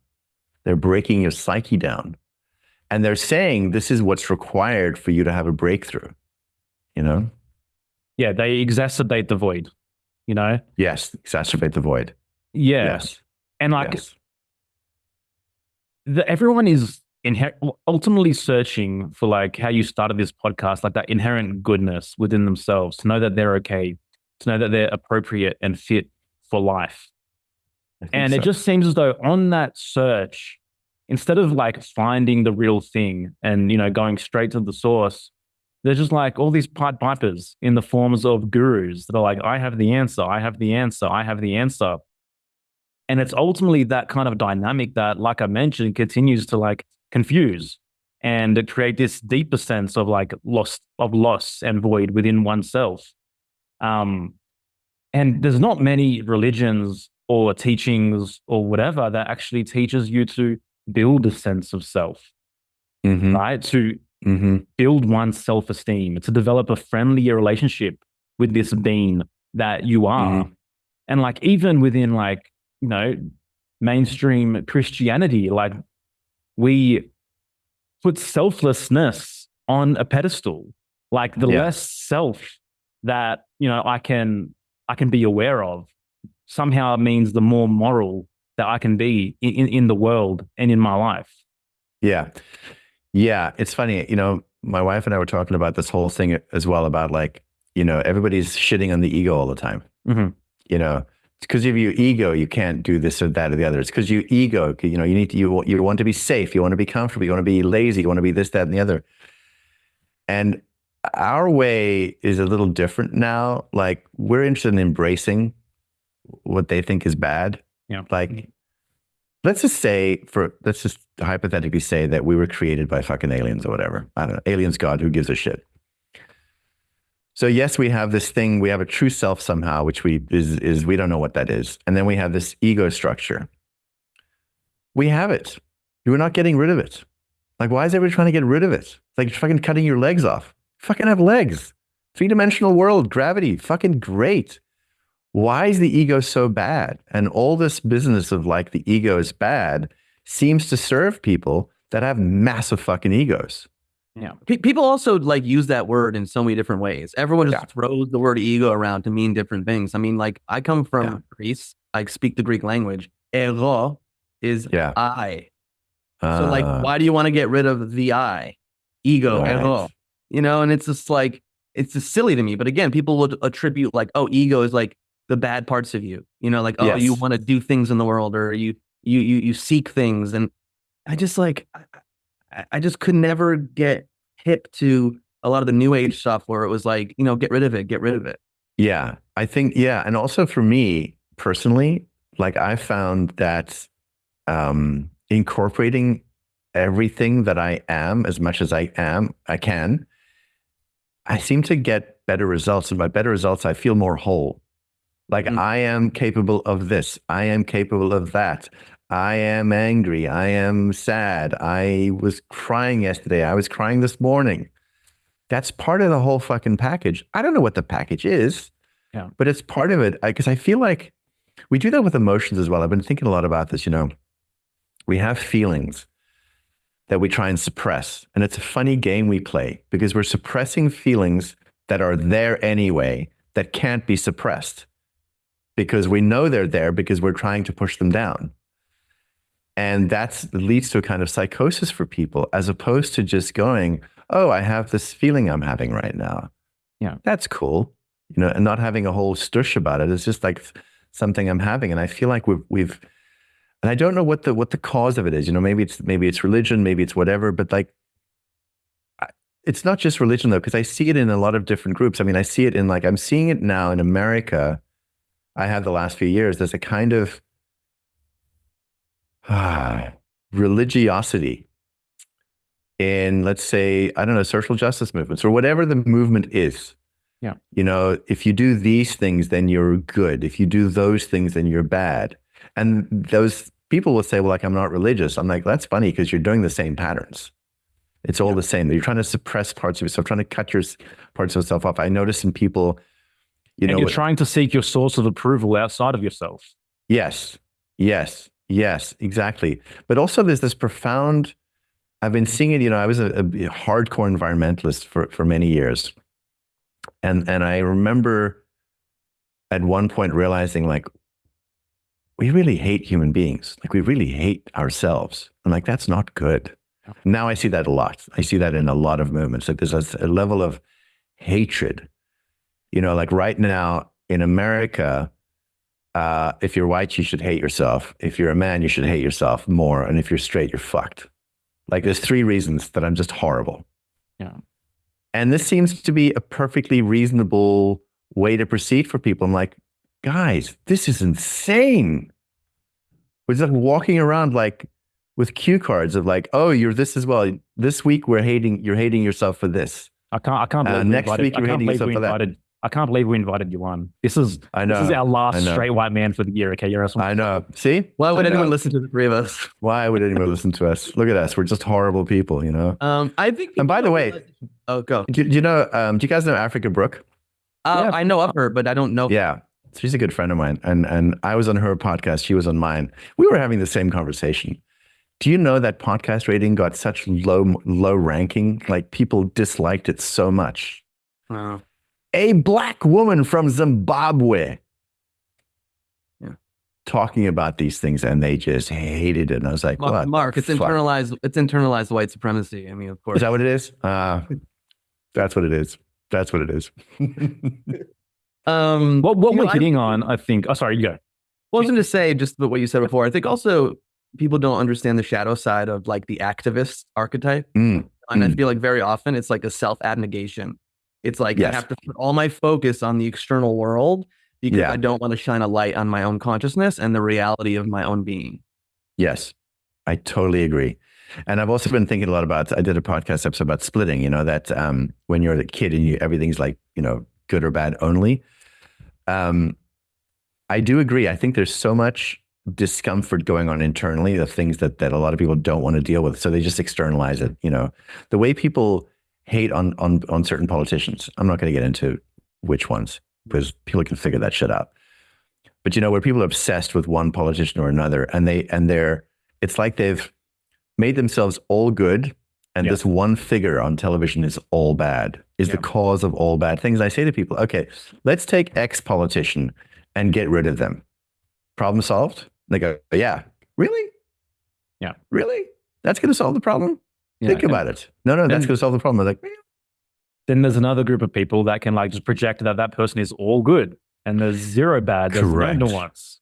They're breaking your psyche down. And they're saying, this is what's required for you to have a breakthrough, you know? Yeah, they exacerbate the void, you know? Yes, exacerbate the void. Yeah. Yes. And like, yes. Everyone is ultimately searching for, like, how you started this podcast, like that inherent goodness within themselves, to know that they're okay, to know that they're appropriate and fit for life. And it just seems as though on that search, instead of like finding the real thing and, you know, going straight to the source, there's just like all these Pied Pipers in the forms of gurus that are like, I have the answer, I have the answer, I have the answer. And it's ultimately that kind of dynamic that, like I mentioned, continues to like confuse and create this deeper sense of like loss and void within oneself. And there's not many religions or teachings or whatever that actually teaches you to build a sense of self, right? To build one's self-esteem, to develop a friendlier relationship with this being that you are. And like, even within like, you know, mainstream Christianity, like we put selflessness on a pedestal, like the less self that, you know, I can be aware of somehow means the more moral that I can be in the world and in my life. Yeah. Yeah. It's funny, you know, my wife and I were talking about this whole thing as well, about like, you know, everybody's shitting on the ego all the time. You know, it's because of your ego, you can't do this or that or the other. It's because your ego, you know, you want to be safe, you want to be comfortable, you want to be lazy, you want to be this, that, and the other. And our way is a little different now. Like, we're interested in embracing what they think is bad. Yeah. Like, let's just hypothetically say that we were created by fucking aliens or whatever. I don't know. Aliens, God, who gives a shit? So yes, we have this thing, we have a true self somehow, which we don't know what that is. And then we have this ego structure. We have it. We're not getting rid of it. Like, why is everybody trying to get rid of it? It's like fucking cutting your legs off. Fucking have legs. 3-dimensional world, gravity, fucking great. Why is the ego so bad? And all this business of like the ego is bad seems to serve people that have massive fucking egos. Yeah. People also like use that word in so many different ways. Everyone just throws the word ego around to mean different things. I mean, like, I come from Greece. I speak the Greek language. Ego is I. So like, why do you want to get rid of the I? Ego, ego. You know, and it's just like, it's just silly to me. But again, people would attribute like, oh, ego is like the bad parts of you. You know, like, oh, you want to do things in the world, or you seek things. And I just like, I just could never get hip to a lot of the new age stuff where it was like, you know, get rid of it. Yeah, I think, and also for me personally, like, I found that incorporating everything that I am as much as I can, I seem to get better results. And by better results, I feel more whole. Like I am capable of this. I am capable of that. I am angry. I am sad. I was crying yesterday. I was crying this morning. That's part of the whole fucking package. I don't know what the package is, but it's part of it. Because I feel like we do that with emotions as well. I've been thinking a lot about this, we have feelings that we try and suppress. And it's a funny game we play because we're suppressing feelings that are there anyway that can't be suppressed because we know they're there because we're trying to push them down. And that leads to a kind of psychosis for people as opposed to just going, oh, I have this feeling I'm having right now. Yeah. That's cool. And not having a whole stush about it. It's just like something I'm having. And I feel like we've and I don't know what the cause of it is. Maybe it's religion, maybe it's whatever, but like, it's not just religion though, because I see it in a lot of different groups. I mean, I see it in I'm seeing it now in America. I have the last few years. There's a kind of religiosity in, let's say, I don't know, social justice movements or whatever the movement is. Yeah. If you do these things, then you're good. If you do those things, then you're bad. And those people will say, well, I'm not religious. I'm like, that's funny because you're doing the same patterns. It's all the same. You're trying to suppress parts of yourself, trying to cut your parts of yourself off. I notice in people, you're trying to seek your source of approval outside of yourself. Yes, exactly. But also there's this profound, I've been seeing it, I was a hardcore environmentalist for many years. And I remember at one point realizing we really hate human beings. We really hate ourselves. I'm like, that's not good. Now I see that a lot. I see that in a lot of movements. There's a level of hatred. Right now in America, if you're white, you should hate yourself. If you're a man, you should hate yourself more. And if you're straight, you're fucked. There's 3 reasons that I'm just horrible. Yeah. And this seems to be a perfectly reasonable way to proceed for people. I'm like, guys, this is insane. We're just walking around with cue cards of oh, you're this as well. This week you're hating yourself for this. I can't believe next week you're hating yourself for that. I can't believe we invited you on. This is our last straight white man for the year. Okay, Yerasimos. I know. See? Why would anyone listen to the 3 of us? Why would anyone listen to us? Look at us. We're just horrible people, I think. And by the way, go. Do you guys know Africa Brooke? Yeah. I know of her, but I don't know. Yeah. She's a good friend of mine. And I was on her podcast. She was on mine. We were having the same conversation. Do you know that podcast rating got such low ranking? People disliked it so much. Wow. A black woman from Zimbabwe talking about these things, and they just hated it. And I was like, what? Mark, it's internalized white supremacy. I mean, of course. Is that what it is? That's what it is. That's what it is. What we're hitting on, I think. Oh, sorry, you go. Well, I was going to say just what you said before. I think also people don't understand the shadow side of the activist archetype. And I feel very often it's a self-abnegation. It's I have to put all my focus on the external world because I don't want to shine a light on my own consciousness and the reality of my own being. Yes, I totally agree. And I've also been thinking a lot about, I did a podcast episode about splitting, that when you're a kid and everything's good or bad only. I do agree. I think there's so much discomfort going on internally, the things that a lot of people don't want to deal with. So they just externalize it. The way people hate on certain politicians. I'm not going to get into which ones because people can figure that shit out. But where people are obsessed with one politician or another, and it's like they've made themselves all good, and this one figure on television is all bad, is the cause of all bad things. I say to people, okay, let's take X politician and get rid of them. Problem solved? They go, yeah. Really? Yeah. Really? That's going to solve the problem? Think about it. No, that's going to solve the problem. I'm like, then there's another group of people that can just project that person is all good and there's zero bad. There's no nuance,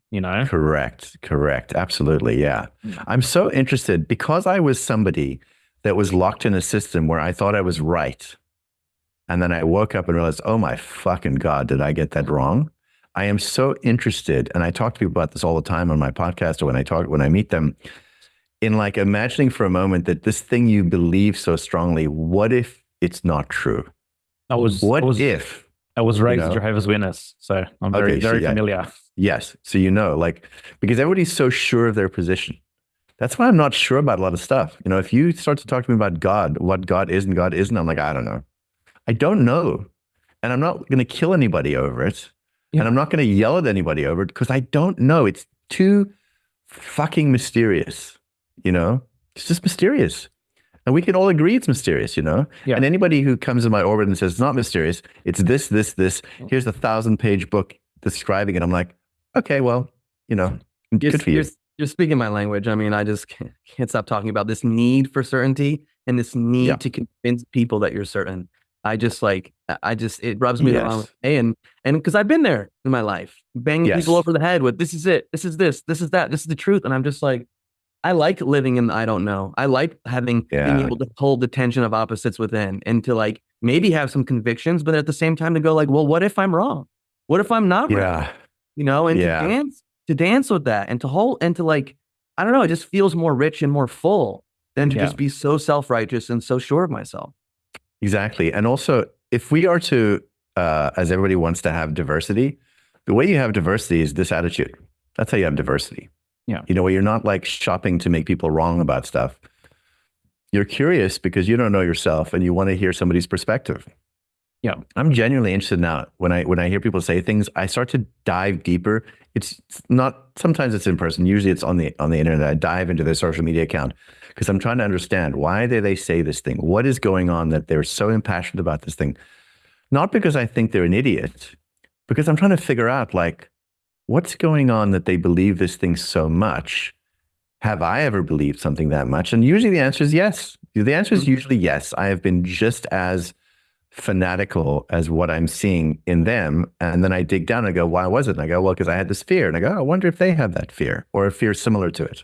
Correct. Absolutely. Yeah. I'm so interested because I was somebody that was locked in a system where I thought I was right. And then I woke up and realized, oh my fucking God, did I get that wrong? I am so interested. And I talk to people about this all the time on my podcast or when I meet them, in imagining for a moment that this thing you believe so strongly, what if it's not true? What if I was raised know? Jehovah's Witness, so I'm very familiar. Yes. So, like, because everybody's so sure of their position. That's why I'm not sure about a lot of stuff. If you start to talk to me about God, what God is and God isn't, I'm like, I don't know. I don't know. And I'm not going to kill anybody over it. Yeah. And I'm not going to yell at anybody over it because I don't know. It's too fucking mysterious. It's just mysterious. And we can all agree it's mysterious, Yeah. And anybody who comes in my orbit and says it's not mysterious, it's this. Here's a 1,000-page book describing it. I'm like, okay, well, good for you. You're speaking my language. I mean, I just can't stop talking about this need for certainty and this need to convince people that you're certain. It rubs me the wrong way. And because I've been there in my life, banging people over the head with, this is it, this is this is that, this is the truth. And I'm just like, I like living in the I don't know. I like being able to hold the tension of opposites within and to like maybe have some convictions, but at the same time to go like, well, what if I'm wrong? What if I'm not right? And to dance with that and to hold and to like, I don't know, it just feels more rich and more full than to just be so self-righteous and so sure of myself. Exactly. And also, if we are to, as everybody wants to have diversity, the way you have diversity is this attitude. That's how you have diversity. Yeah. Where you're not like shopping to make people wrong about stuff. You're curious because you don't know yourself and you want to hear somebody's perspective. Yeah. I'm genuinely interested now. When I hear people say things, I start to dive deeper. It's not, sometimes it's in person. Usually it's on the internet. I dive into their social media account because I'm trying to understand why do they say this thing? What is going on that they're so impassioned about this thing? Not because I think they're an idiot, because I'm trying to figure out like, what's going on that they believe this thing so much? Have I ever believed something that much? And usually the answer is yes. The answer is usually yes. I have been just as fanatical as what I'm seeing in them. And then I dig down and I go, why was it? And I go, well, because I had this fear. And I go, I wonder if they have that fear or a fear similar to it.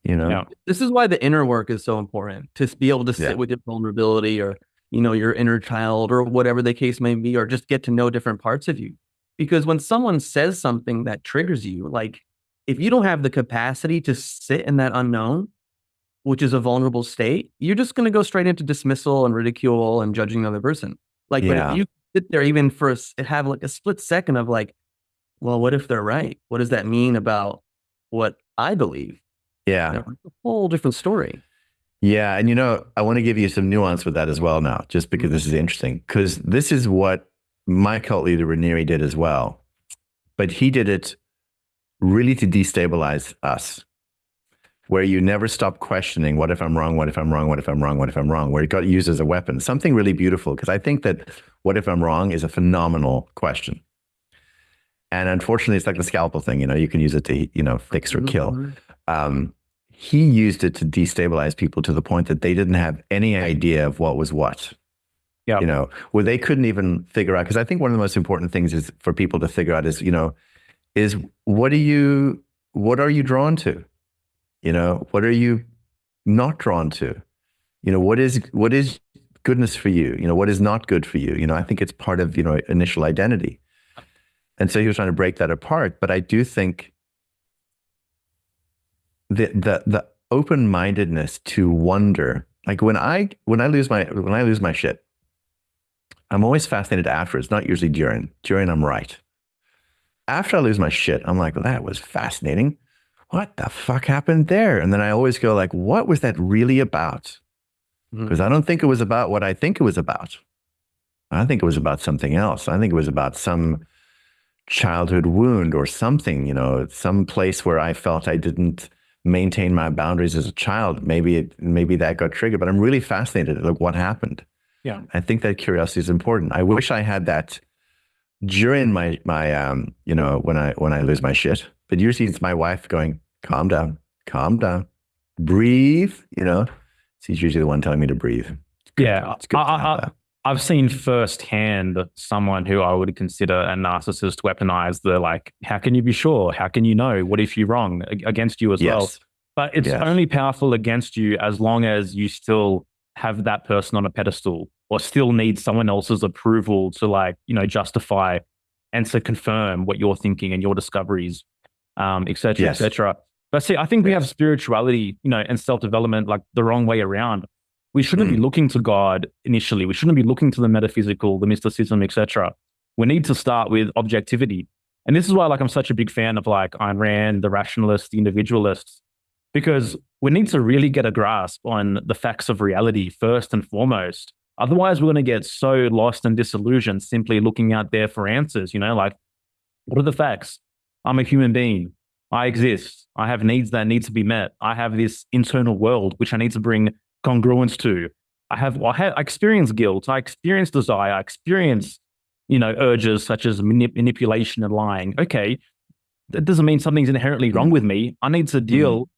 Yeah. This is why the inner work is so important, to be able to sit with your vulnerability or, your inner child or whatever the case may be, or just get to know different parts of you. Because when someone says something that triggers you, like if you don't have the capacity to sit in that unknown, which is a vulnerable state, you're just going to go straight into dismissal and ridicule and judging the other person. Like, but if you sit there even for have like a split second of like, well, what if they're right? What does that mean about what I believe? Yeah. It's a whole different story. Yeah. And I want to give you some nuance with that as well now, just because this is interesting, because this is what my cult leader Raniere did as well. But he did it really to destabilize us, where you never stop questioning, what if I'm wrong? What if I'm wrong? What if I'm wrong? What if I'm wrong? Where it got used as a weapon. Something really beautiful, because I think that what if I'm wrong is a phenomenal question. And unfortunately, it's like the scalpel thing, you can use it to, fix or kill. He used it to destabilize people to the point that they didn't have any idea of what was what. Yeah. Where they couldn't even figure out, because I think one of the most important things is for people to figure out is, is what are you drawn to? What are you not drawn to? What is goodness for you? What is not good for you? I think it's part of, initial identity. And so he was trying to break that apart. But I do think the open-mindedness to wonder, like when I lose my shit, I'm always fascinated afterwards, not usually during. During, I'm right. After I lose my shit, I'm like, well, that was fascinating. What the fuck happened there? And then I always go like, what was that really about? Because I don't think it was about what I think it was about. I think it was about something else. I think it was about some childhood wound or something, some place where I felt I didn't maintain my boundaries as a child. Maybe that got triggered, but I'm really fascinated at like what happened. Yeah. I think that curiosity is important. I wish I had that during my when I lose my shit. But usually it's my wife going, calm down, breathe, She's usually the one telling me to breathe. Yeah. I've seen firsthand someone who I would consider a narcissist weaponize the like, how can you be sure? How can you know? What if you're wrong against you as well? But it's only powerful against you as long as you still have that person on a pedestal or still need someone else's approval to like, justify and to confirm what you're thinking and your discoveries, et cetera, et cetera. But see, I think we have spirituality, and self-development like the wrong way around. we shouldn't be looking to God initially. We shouldn't be looking to the metaphysical, the mysticism, etc. We need to start with objectivity. And this is why like I'm such a big fan of like Ayn Rand, the rationalists, the individualists, because we need to really get a grasp on the facts of reality first and foremost. Otherwise, we're going to get so lost and disillusioned simply looking out there for answers, like, what are the facts? I'm a human being. I exist. I have needs that need to be met. I have this internal world which I need to bring congruence to. I experience guilt. I experience desire. I experience, urges such as manipulation and lying. Okay, that doesn't mean something's inherently wrong with me. I need to deal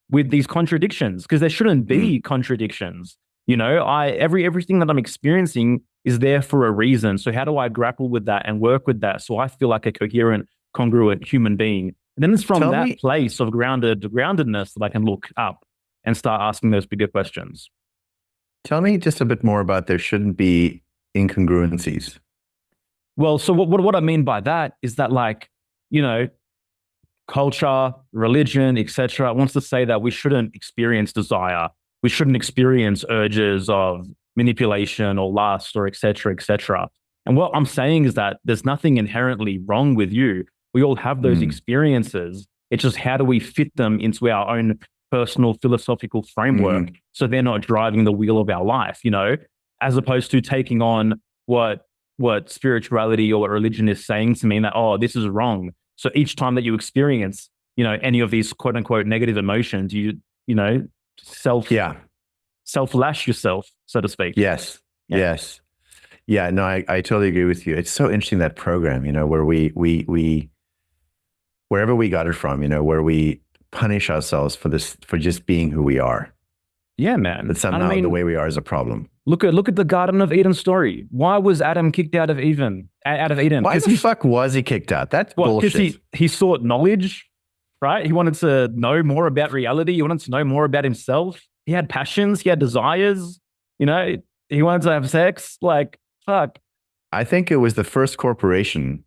with these contradictions because there shouldn't be contradictions. Everything that I'm experiencing is there for a reason. So how do I grapple with that and work with that so I feel like a coherent, congruent human being? And then it's from that place of groundedness that I can look up and start asking those bigger questions. Tell me just a bit more about there shouldn't be incongruencies. Well, so what I mean by that is that culture, religion, etc., wants to say that we shouldn't experience desire. We shouldn't experience urges of manipulation or lust or etc., etc. And what I'm saying is that there's nothing inherently wrong with you. We all have those experiences. It's just how do we fit them into our own personal philosophical framework so they're not driving the wheel of our life, as opposed to taking on what spirituality or what religion is saying to me that, oh, this is wrong. So each time that you experience, any of these quote unquote negative emotions, you self-lash yourself, so to speak. Yes. Yeah. Yes. Yeah, no, I totally agree with you. It's so interesting, that program, where we wherever we got it from, where we punish ourselves for just being who we are. Yeah, man. That somehow the way we are is a problem. Look at the Garden of Eden story. Why was Adam kicked out of Eden? Why the fuck was he kicked out? That's bullshit. Because he sought knowledge, right? He wanted to know more about reality. He wanted to know more about himself. He had passions. He had desires. He wanted to have sex. Like, fuck. I think it was the first corporation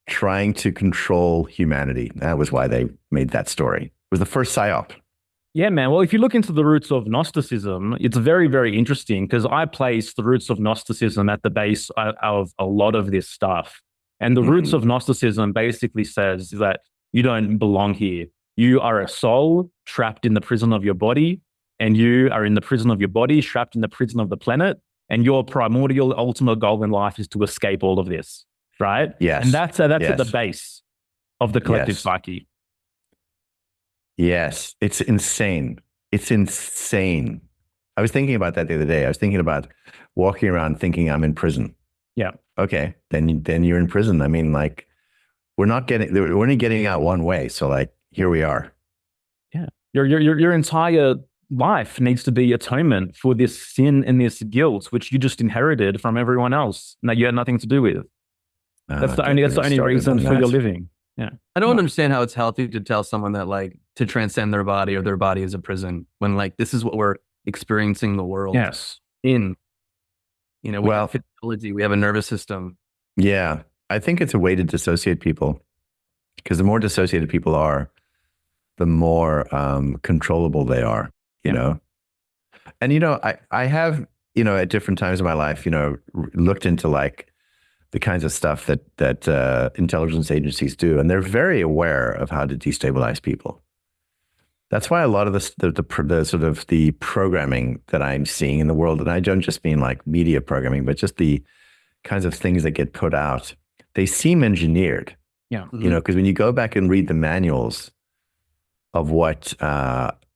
trying to control humanity. That was why they made that story. It was the first psyop. Yeah, man. Well, if you look into the roots of Gnosticism, it's very, very interesting because I place the roots of Gnosticism at the base of a lot of this stuff. And the roots of Gnosticism basically says that you don't belong here. You are a soul trapped in the prison of your body, and you are in the prison of your body, trapped in the prison of the planet. And your primordial ultimate goal in life is to escape all of this, right? Yes. And that's at the base of the collective psyche. Yes, it's insane. It's insane. I was thinking about that the other day. I was thinking about walking around thinking I'm in prison. Yeah. Okay, then you're in prison. I mean, like, we're only getting out one way. So like, here we are. Yeah. Your entire life needs to be atonement for this sin and this guilt, which you just inherited from everyone else and that you had nothing to do with. That's the only reason for your living. Yeah. I don't understand how it's healthy to tell someone that like to transcend their body or their body is a prison when like this is what we're experiencing the world in. We have physiology, we have a nervous system. Yeah. I think it's a way to dissociate people because the more dissociated people are, the more controllable they are, you know? And, I have, at different times in my life, looked into like the kinds of stuff that intelligence agencies do. And they're very aware of how to destabilize people. That's why a lot of the sort of the programming that I'm seeing in the world, and I don't just mean like media programming, but just the kinds of things that get put out, they seem engineered. Yeah. Because when you go back and read the manuals of what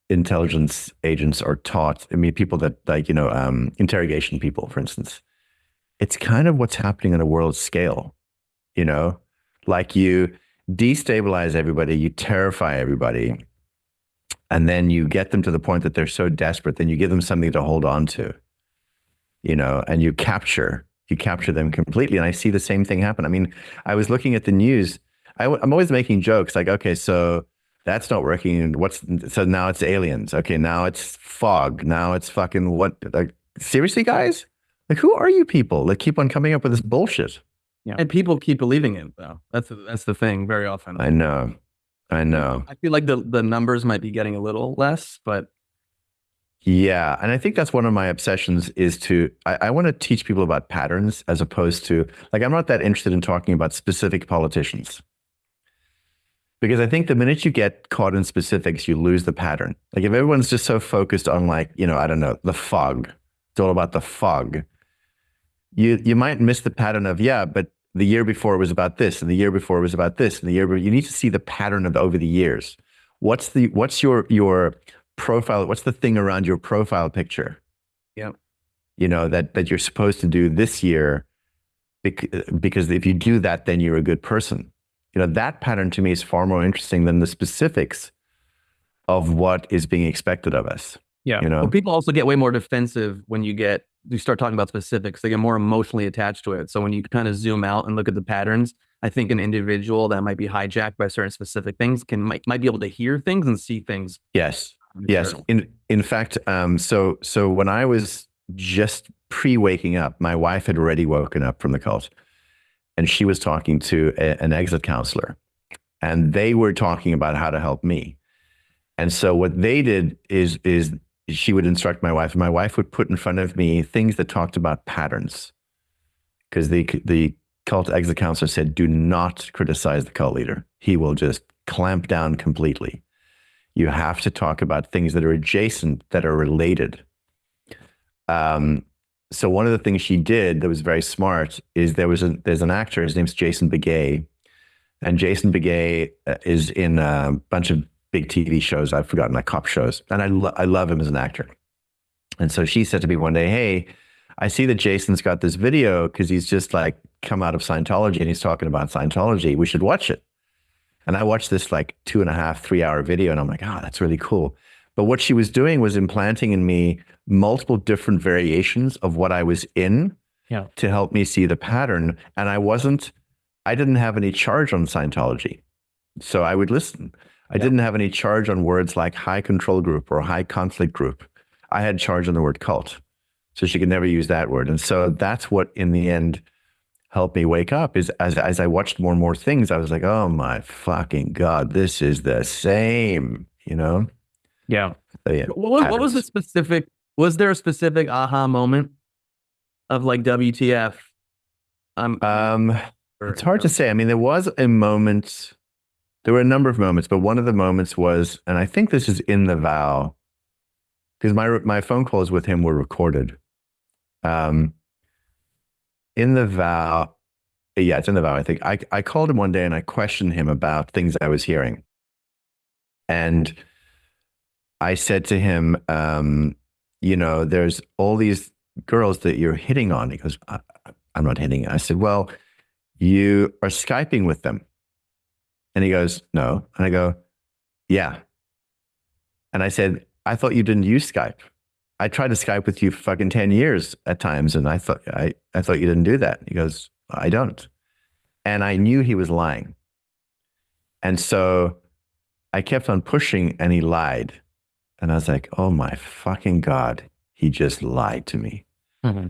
intelligence agents are taught, I mean, people that like, interrogation people, for instance, it's kind of what's happening on a world scale, like you destabilize everybody, you terrify everybody, and then you get them to the point that they're so desperate, then you give them something to hold on to, and you capture them completely. And I see the same thing happen. I mean, I was looking at the news. I'm always making jokes like, okay, so that's not working. So now it's aliens. Okay, now it's fog. Now it's fucking what? Like, seriously, guys? Like, who are you people that keep on coming up with this bullshit? Yeah. And people keep believing it, though. That's the thing very often. I know. I feel like the numbers might be getting a little less, but Yeah. And I think that's one of my obsessions is I want to teach people about patterns as opposed to, like, I'm not that interested in talking about specific politicians. Because I think the minute you get caught in specifics, you lose the pattern. Like if everyone's just so focused on like, I don't know, the fog, it's all about the fog. You might miss the pattern of, yeah, but the year before it was about this, and the year before it was about this, and you need to see the pattern of over the years. What's your profile? What's the thing around your profile picture? Yeah. That you're supposed to do this year, because if you do that, then you're a good person. That pattern to me is far more interesting than the specifics of what is being expected of us. Yeah. Well, people also get way more defensive when you start talking about specifics. They get more emotionally attached to it. So when you kind of zoom out and look at the patterns, I think an individual that might be hijacked by certain specific things might be able to hear things and see things. Yes. Yes. In fact, so when I was just pre-waking up, my wife had already woken up from the cult. And she was talking to an exit counselor, and they were talking about how to help me. And so what they did is she would instruct my wife, and my wife would put in front of me things that talked about patterns, because the cult exit counselor said, do not criticize the cult leader. He will just clamp down completely. You have to talk about things that are adjacent, that are related. So one of the things she did that was very smart is there's an actor, his name's Jason Begay, and Jason Begay is in a bunch of big TV shows. I've forgotten, like cop shows, and I love him as an actor. And so she said to me one day, hey, I see that Jason's got this video because he's just like come out of Scientology and he's talking about Scientology. We should watch it. And I watched this like 2.5, 3 hour video, and I'm like, oh, that's really cool. But what she was doing was implanting in me multiple different variations of what I was in to help me see the pattern. And I didn't have any charge on Scientology. So I would listen. I didn't have any charge on words like high control group or high conflict group. I had charge on the word cult. So she could never use that word. And so that's what in the end helped me wake up, is as I watched more and more things, I was like, oh my fucking God, this is the same, Yeah. So, yeah. What was the specific, was there a specific aha moment of like WTF? It's hard to say. I mean, there was a moment, there were a number of moments, but one of the moments was, and I think this is in the vow, because my phone calls with him were recorded. In the vow, it's in the vow, I think. I called him one day and I questioned him about things I was hearing. And I said to him, there's all these girls that you're hitting on. He goes, I'm not hitting. I said, well, you are Skyping with them. And he goes, no. And I go, yeah. And I said, I thought you didn't use Skype. I tried to Skype with you for fucking 10 years at times, and I thought you didn't do that. He goes, I don't. And I knew he was lying. And so I kept on pushing, and he lied. And I was like, oh my fucking God, he just lied to me. Mm-hmm.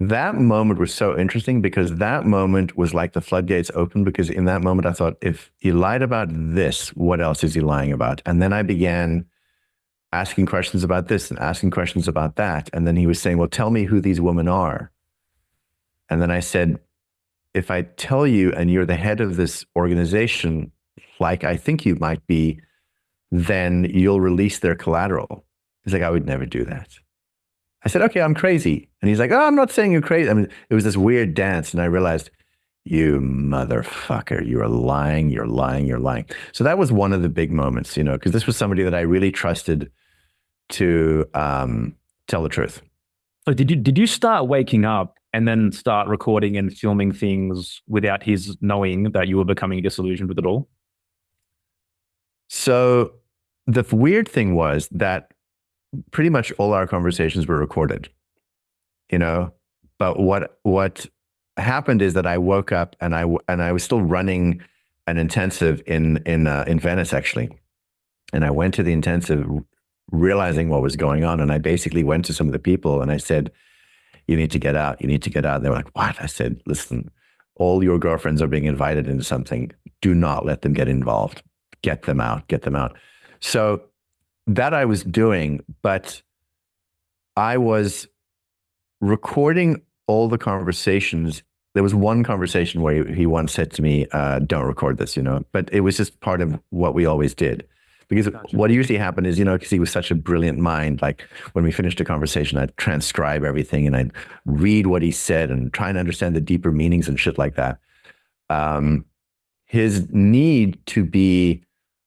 That moment was so interesting, because that moment was like the floodgates opened, because in that moment I thought, if he lied about this, what else is he lying about? And then I began asking questions about this and asking questions about that. And then he was saying, well, tell me who these women are. And then I said, if I tell you and you're the head of this organization, like I think you might be, then you'll release their collateral. He's like, I would never do that. I said, okay, I'm crazy. And he's like, oh, I'm not saying you're crazy. I mean, it was this weird dance. And I realized, you motherfucker, you're lying, you're lying, you're lying. So that was one of the big moments, because this was somebody that I really trusted to tell the truth. So did you start waking up and then start recording and filming things without his knowing that you were becoming disillusioned with it all? So the weird thing was that pretty much all our conversations were recorded, but what happened is that I woke up and I was still running an intensive in Venice, actually. And I went to the intensive realizing what was going on. And I basically went to some of the people and I said, you need to get out. You need to get out. And they were like, what? I said, listen, all your girlfriends are being invited into something. Do not let them get involved. Get them out. Get them out. So that I was doing, but I was recording all the conversations. There was one conversation where he once said to me, don't record this, but it was just part of what we always did. Because what usually happened is, because he was such a brilliant mind, like when we finished a conversation, I'd transcribe everything and I'd read what he said and try and understand the deeper meanings and shit like that. His need to be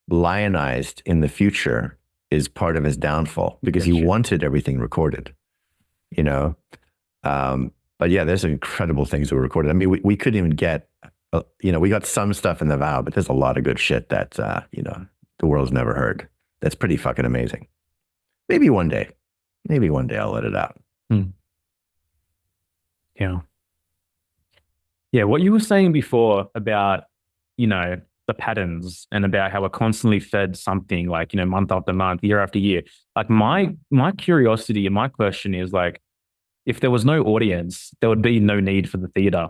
lionized in the future is part of his downfall because he wanted everything recorded, But yeah, there's incredible things that were recorded. I mean, we couldn't even get, we got some stuff in the vow, but there's a lot of good shit that, the world's never heard. That's pretty fucking amazing. Maybe one day I'll let it out. Yeah. Yeah. What you were saying before about, the patterns and about how we're constantly fed something like, month after month, year after year. Like my curiosity and my question is like, if there was no audience, there would be no need for the theater,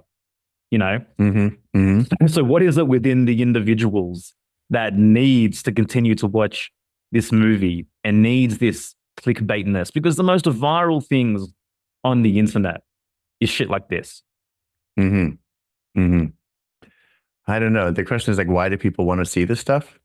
So what is it within the individuals that needs to continue to watch this movie and needs this clickbaitness? Because the most viral things on the internet is shit like this. I don't know. The question is like, why do people want to see this stuff?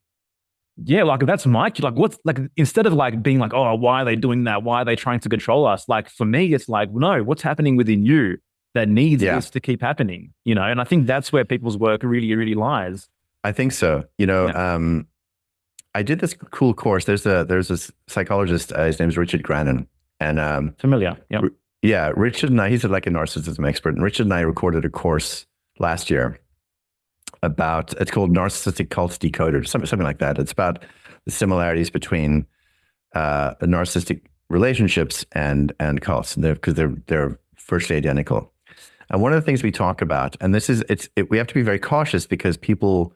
Yeah, like that's what's like, instead of like being like, oh, why are they doing that? Why are they trying to control us? Like for me, it's like, no, what's happening within you that needs this to keep happening, And I think that's where people's work really, really lies. I think so. I did this cool course. There's a psychologist. His name is Richard Grannon, and familiar. Yeah. Yeah. Richard and I. He's like a narcissism expert, and Richard and I recorded a course last year it's called Narcissistic Cults Decoded, something like that. It's about the similarities between narcissistic relationships and cults, because they're virtually identical. And one of the things we talk about, and we have to be very cautious because people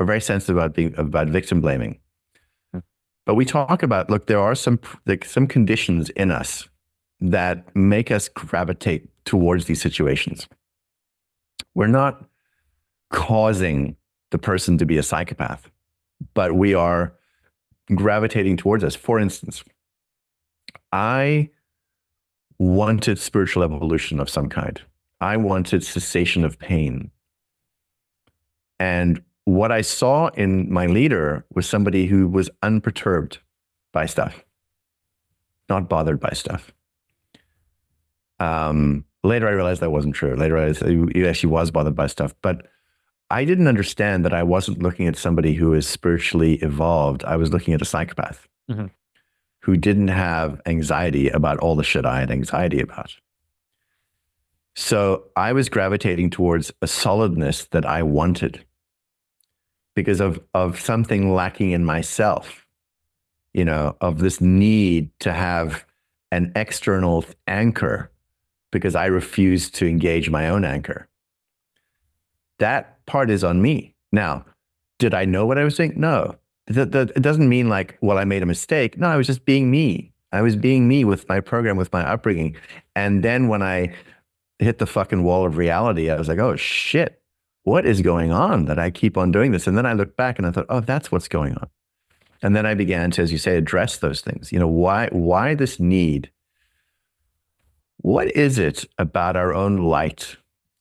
are very sensitive about victim blaming. But we talk about, look, there are some conditions in us that make us gravitate towards these situations. We're not causing the person to be a psychopath, but we are gravitating towards us. For instance, I wanted spiritual evolution of some kind. I wanted cessation of pain. And what I saw in my leader was somebody who was unperturbed by stuff, not bothered by stuff. Later, I realized that wasn't true. Later, I realized he actually was bothered by stuff. But I didn't understand that I wasn't looking at somebody who is spiritually evolved. I was looking at a psychopath who didn't have anxiety about all the shit I had anxiety about. So I was gravitating towards a solidness that I wanted because of something lacking in myself, of this need to have an external anchor because I refused to engage my own anchor. That part is on me. Now, did I know what I was doing? No. It doesn't mean like, well, I made a mistake. No, I was just being me. I was being me with my program, with my upbringing. And then when I hit the fucking wall of reality, I was like, oh shit, what is going on that I keep on doing this? And then I looked back and I thought, oh, that's what's going on. And then I began to, as you say, address those things. Why this need? What is it about our own light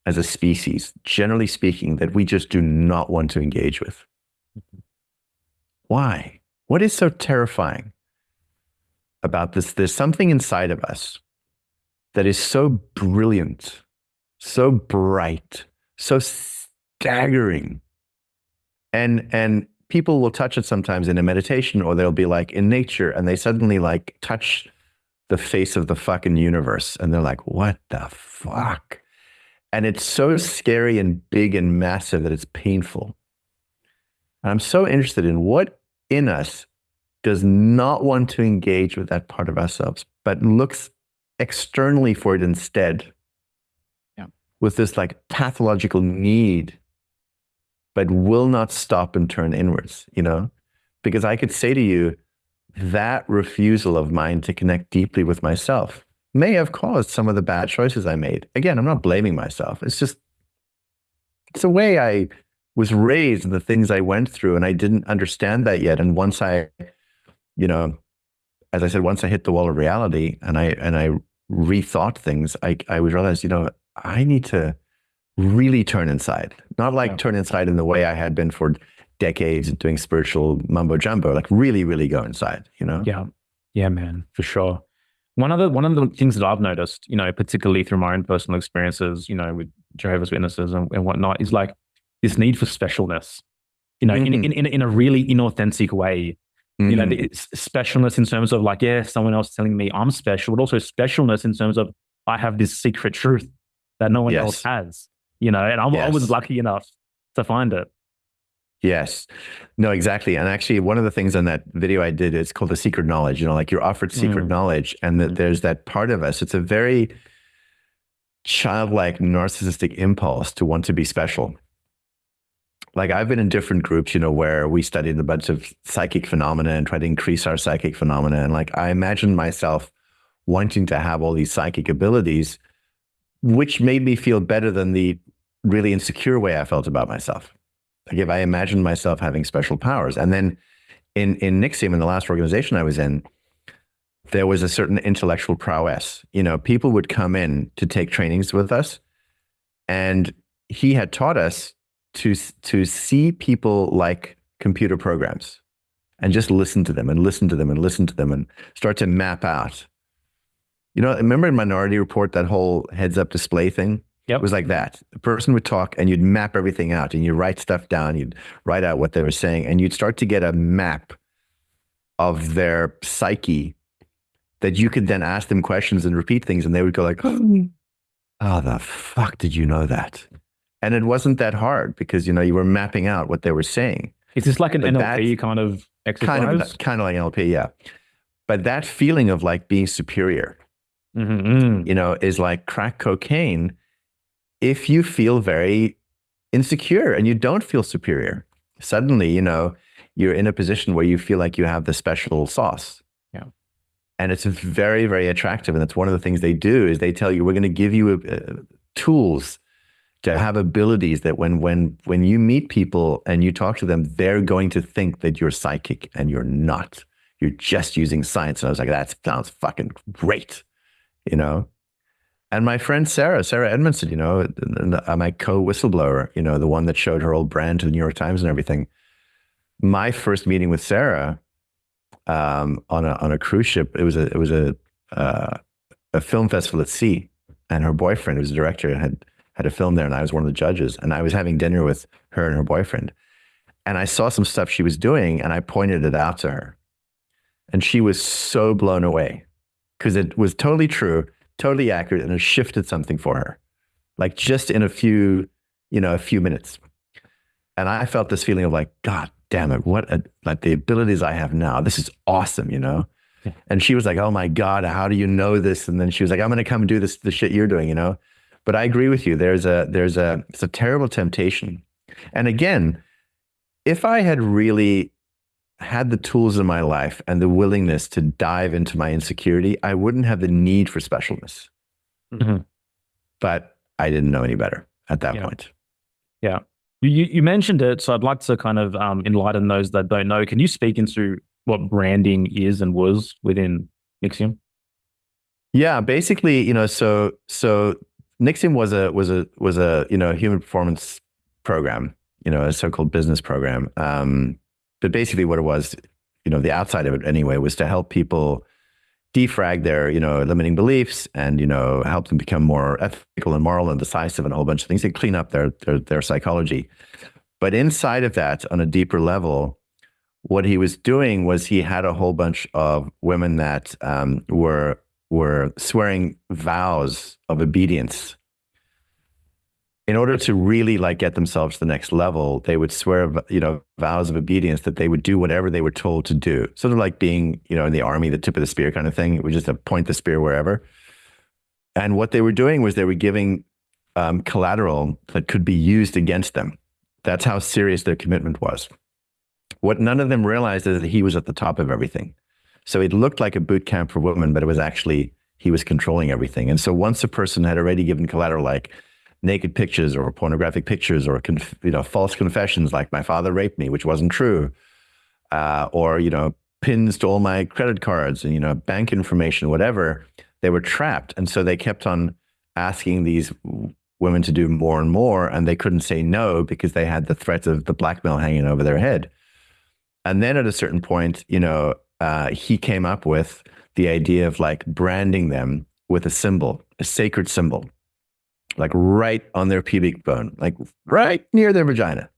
as a species, generally speaking, that we just do not want to engage with? Why? What is so terrifying about this? There's something inside of us that is so brilliant, so bright, so staggering. And people will touch it sometimes in a meditation, or they'll be like in nature and they suddenly like touch the face of the fucking universe. And they're like, what the fuck? And it's so scary and big and massive that it's painful. And I'm so interested in what in us does not want to engage with that part of ourselves, but looks externally for it instead. Yeah. With this like pathological need, but will not stop and turn inwards, Because I could say to you, that refusal of mine to connect deeply with myself may have caused some of the bad choices I made. Again, I'm not blaming myself. It's the way I was raised and the things I went through, and I didn't understand that yet. And once I, as I said, once I hit the wall of reality and I rethought things, I would realize, I need to really turn inside, not like turn inside in the way I had been for decades doing spiritual mumbo jumbo, like really, really go inside, Yeah, man, for sure. One of the things that I've noticed, particularly through my own personal experiences, with Jehovah's Witnesses and whatnot, is like this need for specialness, in a really inauthentic way. It's specialness in terms of like, someone else telling me I'm special, but also specialness in terms of I have this secret truth that no one else has, and I was lucky enough to find it. Yes, no, exactly. And actually one of the things on that video I did is called the secret knowledge, like you're offered secret knowledge, and that there's that part of us. It's a very childlike narcissistic impulse to want to be special. Like I've been in different groups, where we studied a bunch of psychic phenomena and tried to increase our psychic phenomena. And like, I imagined myself wanting to have all these psychic abilities, which made me feel better than the really insecure way I felt about myself. Like if I imagined myself having special powers. And then in NXIVM, in the last organization I was in, there was a certain intellectual prowess. People would come in to take trainings with us, and he had taught us to see people like computer programs and just listen to them and listen to them and listen to them and start to map out. Remember in Minority Report, that whole heads-up display thing? Yep. It was like that. The person would talk and you'd map everything out and you write stuff down. You'd write out what they were saying and you'd start to get a map of their psyche that you could then ask them questions and repeat things, and they would go like, oh, the fuck did you know that? And it wasn't that hard because, you were mapping out what they were saying. Is this like an NLP kind of exercise? Kind of like NLP, yeah. But that feeling of like being superior, is like crack cocaine. If you feel very insecure and you don't feel superior, suddenly, you're in a position where you feel like you have the special sauce. Yeah. And it's very, very attractive. And that's one of the things they do is they tell you, we're going to give you tools to have abilities that when you meet people and you talk to them, they're going to think that you're psychic and you're not. You're just using science. And I was like, that sounds fucking great, And my friend Sarah Edmondson, my co-whistleblower, the one that showed her old brand to the New York Times and everything. My first meeting with Sarah on a cruise ship, it was a film festival at sea, and her boyfriend, who was a director, had a film there, and I was one of the judges, and I was having dinner with her and her boyfriend, and I saw some stuff she was doing, and I pointed it out to her, and she was so blown away because it was totally true, totally accurate, and it shifted something for her, like just in a few minutes. And I felt this feeling of like, God damn it, like the abilities I have now, this is awesome, Yeah. And she was like, oh my God, how do you know this? And then she was like, I'm going to come and do the shit you're doing, But I agree with you. It's a terrible temptation. And again, if I had really had the tools in my life and the willingness to dive into my insecurity, I wouldn't have the need for specialness. Mm-hmm. But I didn't know any better at that point. Yeah. You mentioned it, so I'd like to kind of enlighten those that don't know. Can you speak into what branding is and was within NXIVM? Yeah, basically, so NXIVM was a human performance program, a so-called business program. But basically what it was, the outside of it anyway, was to help people defrag their, limiting beliefs and, help them become more ethical and moral and decisive and a whole bunch of things to clean up their psychology. But inside of that, on a deeper level, what he was doing was he had a whole bunch of women that were swearing vows of obedience. In order to really get themselves to the next level, they would swear, vows of obedience that they would do whatever they were told to do. Sort of like being, in the army, the tip of the spear kind of thing. It was just to point the spear wherever. And what they were doing was they were giving collateral that could be used against them. That's how serious their commitment was. What none of them realized is that he was at the top of everything. So it looked like a boot camp for women, but it was actually, he was controlling everything. And so once a person had already given collateral like naked pictures or pornographic pictures or, false confessions like my father raped me, which wasn't true, or, pins to all my credit cards and, bank information, whatever. They were trapped. And so they kept on asking these women to do more and more, and they couldn't say no because they had the threat of the blackmail hanging over their head. And then at a certain point, he came up with the idea of like branding them with a symbol, a sacred symbol, like right on their pubic bone, like right near their vagina.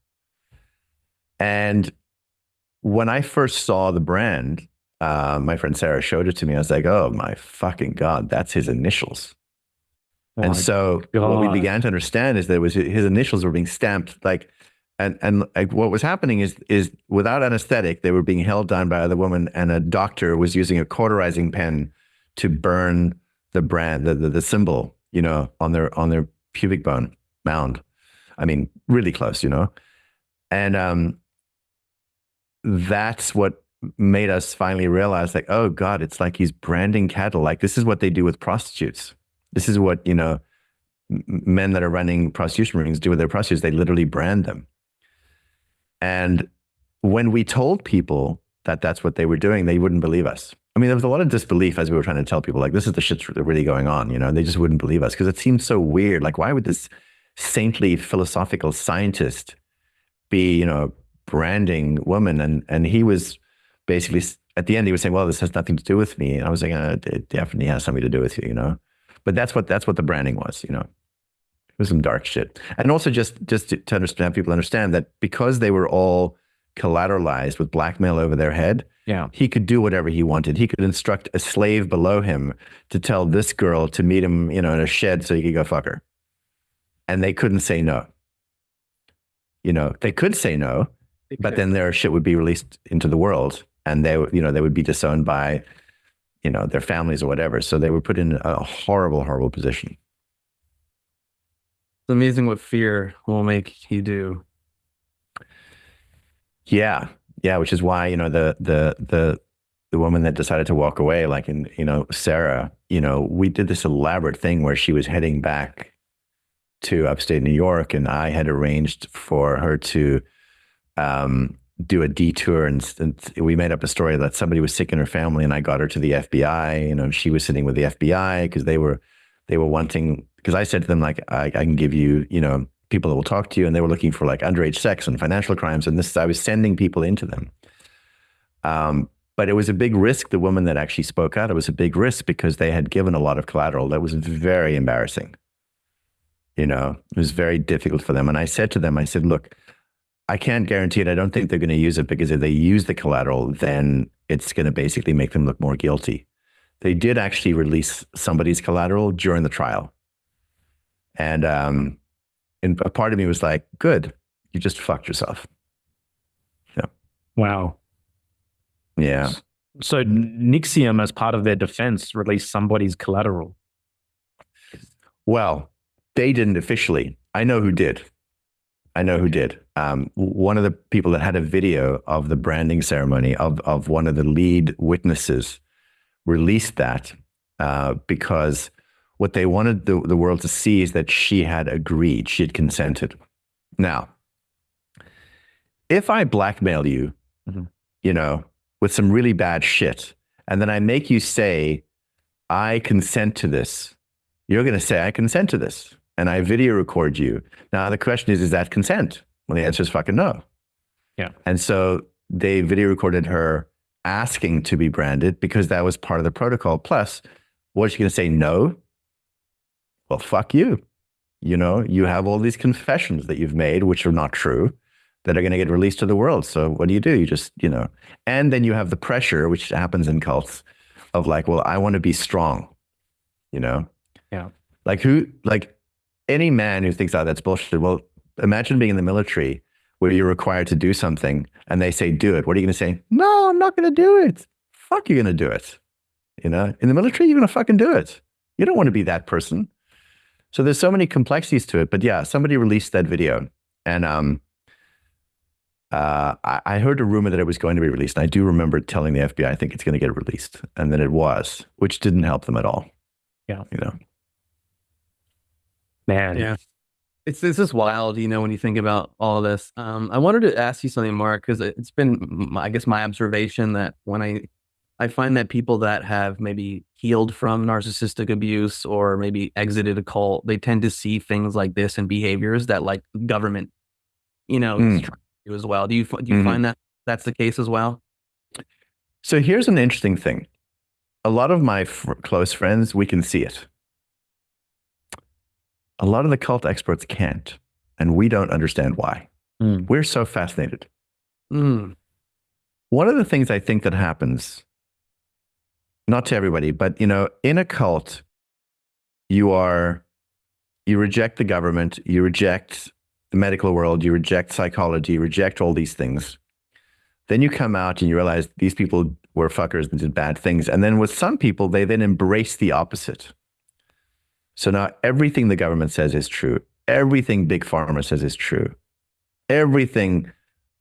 And when I first saw the brand, my friend Sarah showed it to me. I was like, oh my fucking God, that's his initials. Oh and so what we began to understand is that his initials were being stamped like, and like what was happening is without anesthetic, they were being held down by other women, and a doctor was using a cauterizing pen to burn the brand, the symbol, on their pubic bone mound. I mean, really close, and that's what made us finally realize, like, oh God, it's like he's branding cattle. Like this is what they do with prostitutes. This is what men that are running prostitution rings do with their prostitutes. They literally brand them. And when we told people that that's what they were doing, they wouldn't believe us. I mean, there was a lot of disbelief as we were trying to tell people, like, this is the shit's really going on, they just wouldn't believe us because it seemed so weird. Like, why would this saintly philosophical scientist be, branding women? And he was basically, at the end, he was saying, well, this has nothing to do with me. And I was like, it definitely has something to do with you, But that's what the branding was, It was some dark shit. And also just to understand, people understand that because they were all collateralized with blackmail over their head, he could do whatever he wanted. He could instruct a slave below him to tell this girl to meet him, in a shed so he could go fuck her. And they couldn't say no. They could say no, but then their shit would be released into the world, and they would be disowned by, their families or whatever. So they were put in a horrible, horrible position. It's amazing what fear will make you do. Yeah, which is why the woman that decided to walk away, like in Sarah, we did this elaborate thing where she was heading back to upstate New York, and I had arranged for her to do a detour, and we made up a story that somebody was sick in her family, and I got her to the FBI. She was sitting with the FBI because they were wanting. Because I said to them, like, I can give you, people that will talk to you, and they were looking for like underage sex and financial crimes, and I was sending people into them. But it was a big risk. The woman that actually spoke out, it was a big risk because they had given a lot of collateral. That was very embarrassing. It was very difficult for them. And I said to them, I said, look, I can't guarantee it. I don't think they're going to use it, because if they use the collateral, then it's going to basically make them look more guilty. They did actually release somebody's collateral during the trial. And a part of me was like, good, you just fucked yourself. Yeah. Wow. Yeah. So NXIVM, as part of their defense, released somebody's collateral. Well, they didn't officially. I know who did. One of the people that had a video of the branding ceremony of one of the lead witnesses released that because what they wanted the world to see is that she had agreed, she had consented. Now, if I blackmail you, with some really bad shit, and then I make you say, I consent to this, you're going to say, I consent to this, and I video record you. Now, the question is that consent? Well, the answer is fucking no. Yeah. And so they video recorded her asking to be branded because that was part of the protocol. Plus, was she going to say no? Well, fuck you. You have all these confessions that you've made, which are not true, that are going to get released to the world. So what do? You just, and then you have the pressure, which happens in cults, of like, well, I want to be strong, Yeah. Like any man who thinks, oh, that's bullshit. Well, imagine being in the military where you're required to do something and they say, do it. What are you going to say? No, I'm not going to do it. Fuck, you're going to do it. In the military, you're going to fucking do it. You don't want to be that person. So there's so many complexities to it. But yeah, somebody released that video, and I heard a rumor that it was going to be released. And I do remember telling the FBI, I think it's going to get released. And then it was, which didn't help them at all. Yeah. You know? Man. Yeah. It's just wild, when you think about all of this. I wanted to ask you something, Mark, because it's been, I guess, my observation that when I find that people that have maybe healed from narcissistic abuse or maybe exited a cult, they tend to see things like this and behaviors that like government, is trying to do as well. Do you find that that's the case as well? So here's an interesting thing. A lot of my close friends, we can see it. A lot of the cult experts can't, and we don't understand why. We're so fascinated. One of the things I think that happens, not to everybody, but in a cult, you reject the government, you reject the medical world, you reject psychology, you reject all these things. Then you come out and you realize these people were fuckers and did bad things. And then with some people, they then embrace the opposite. So now everything the government says is true. Everything Big Pharma says is true. Everything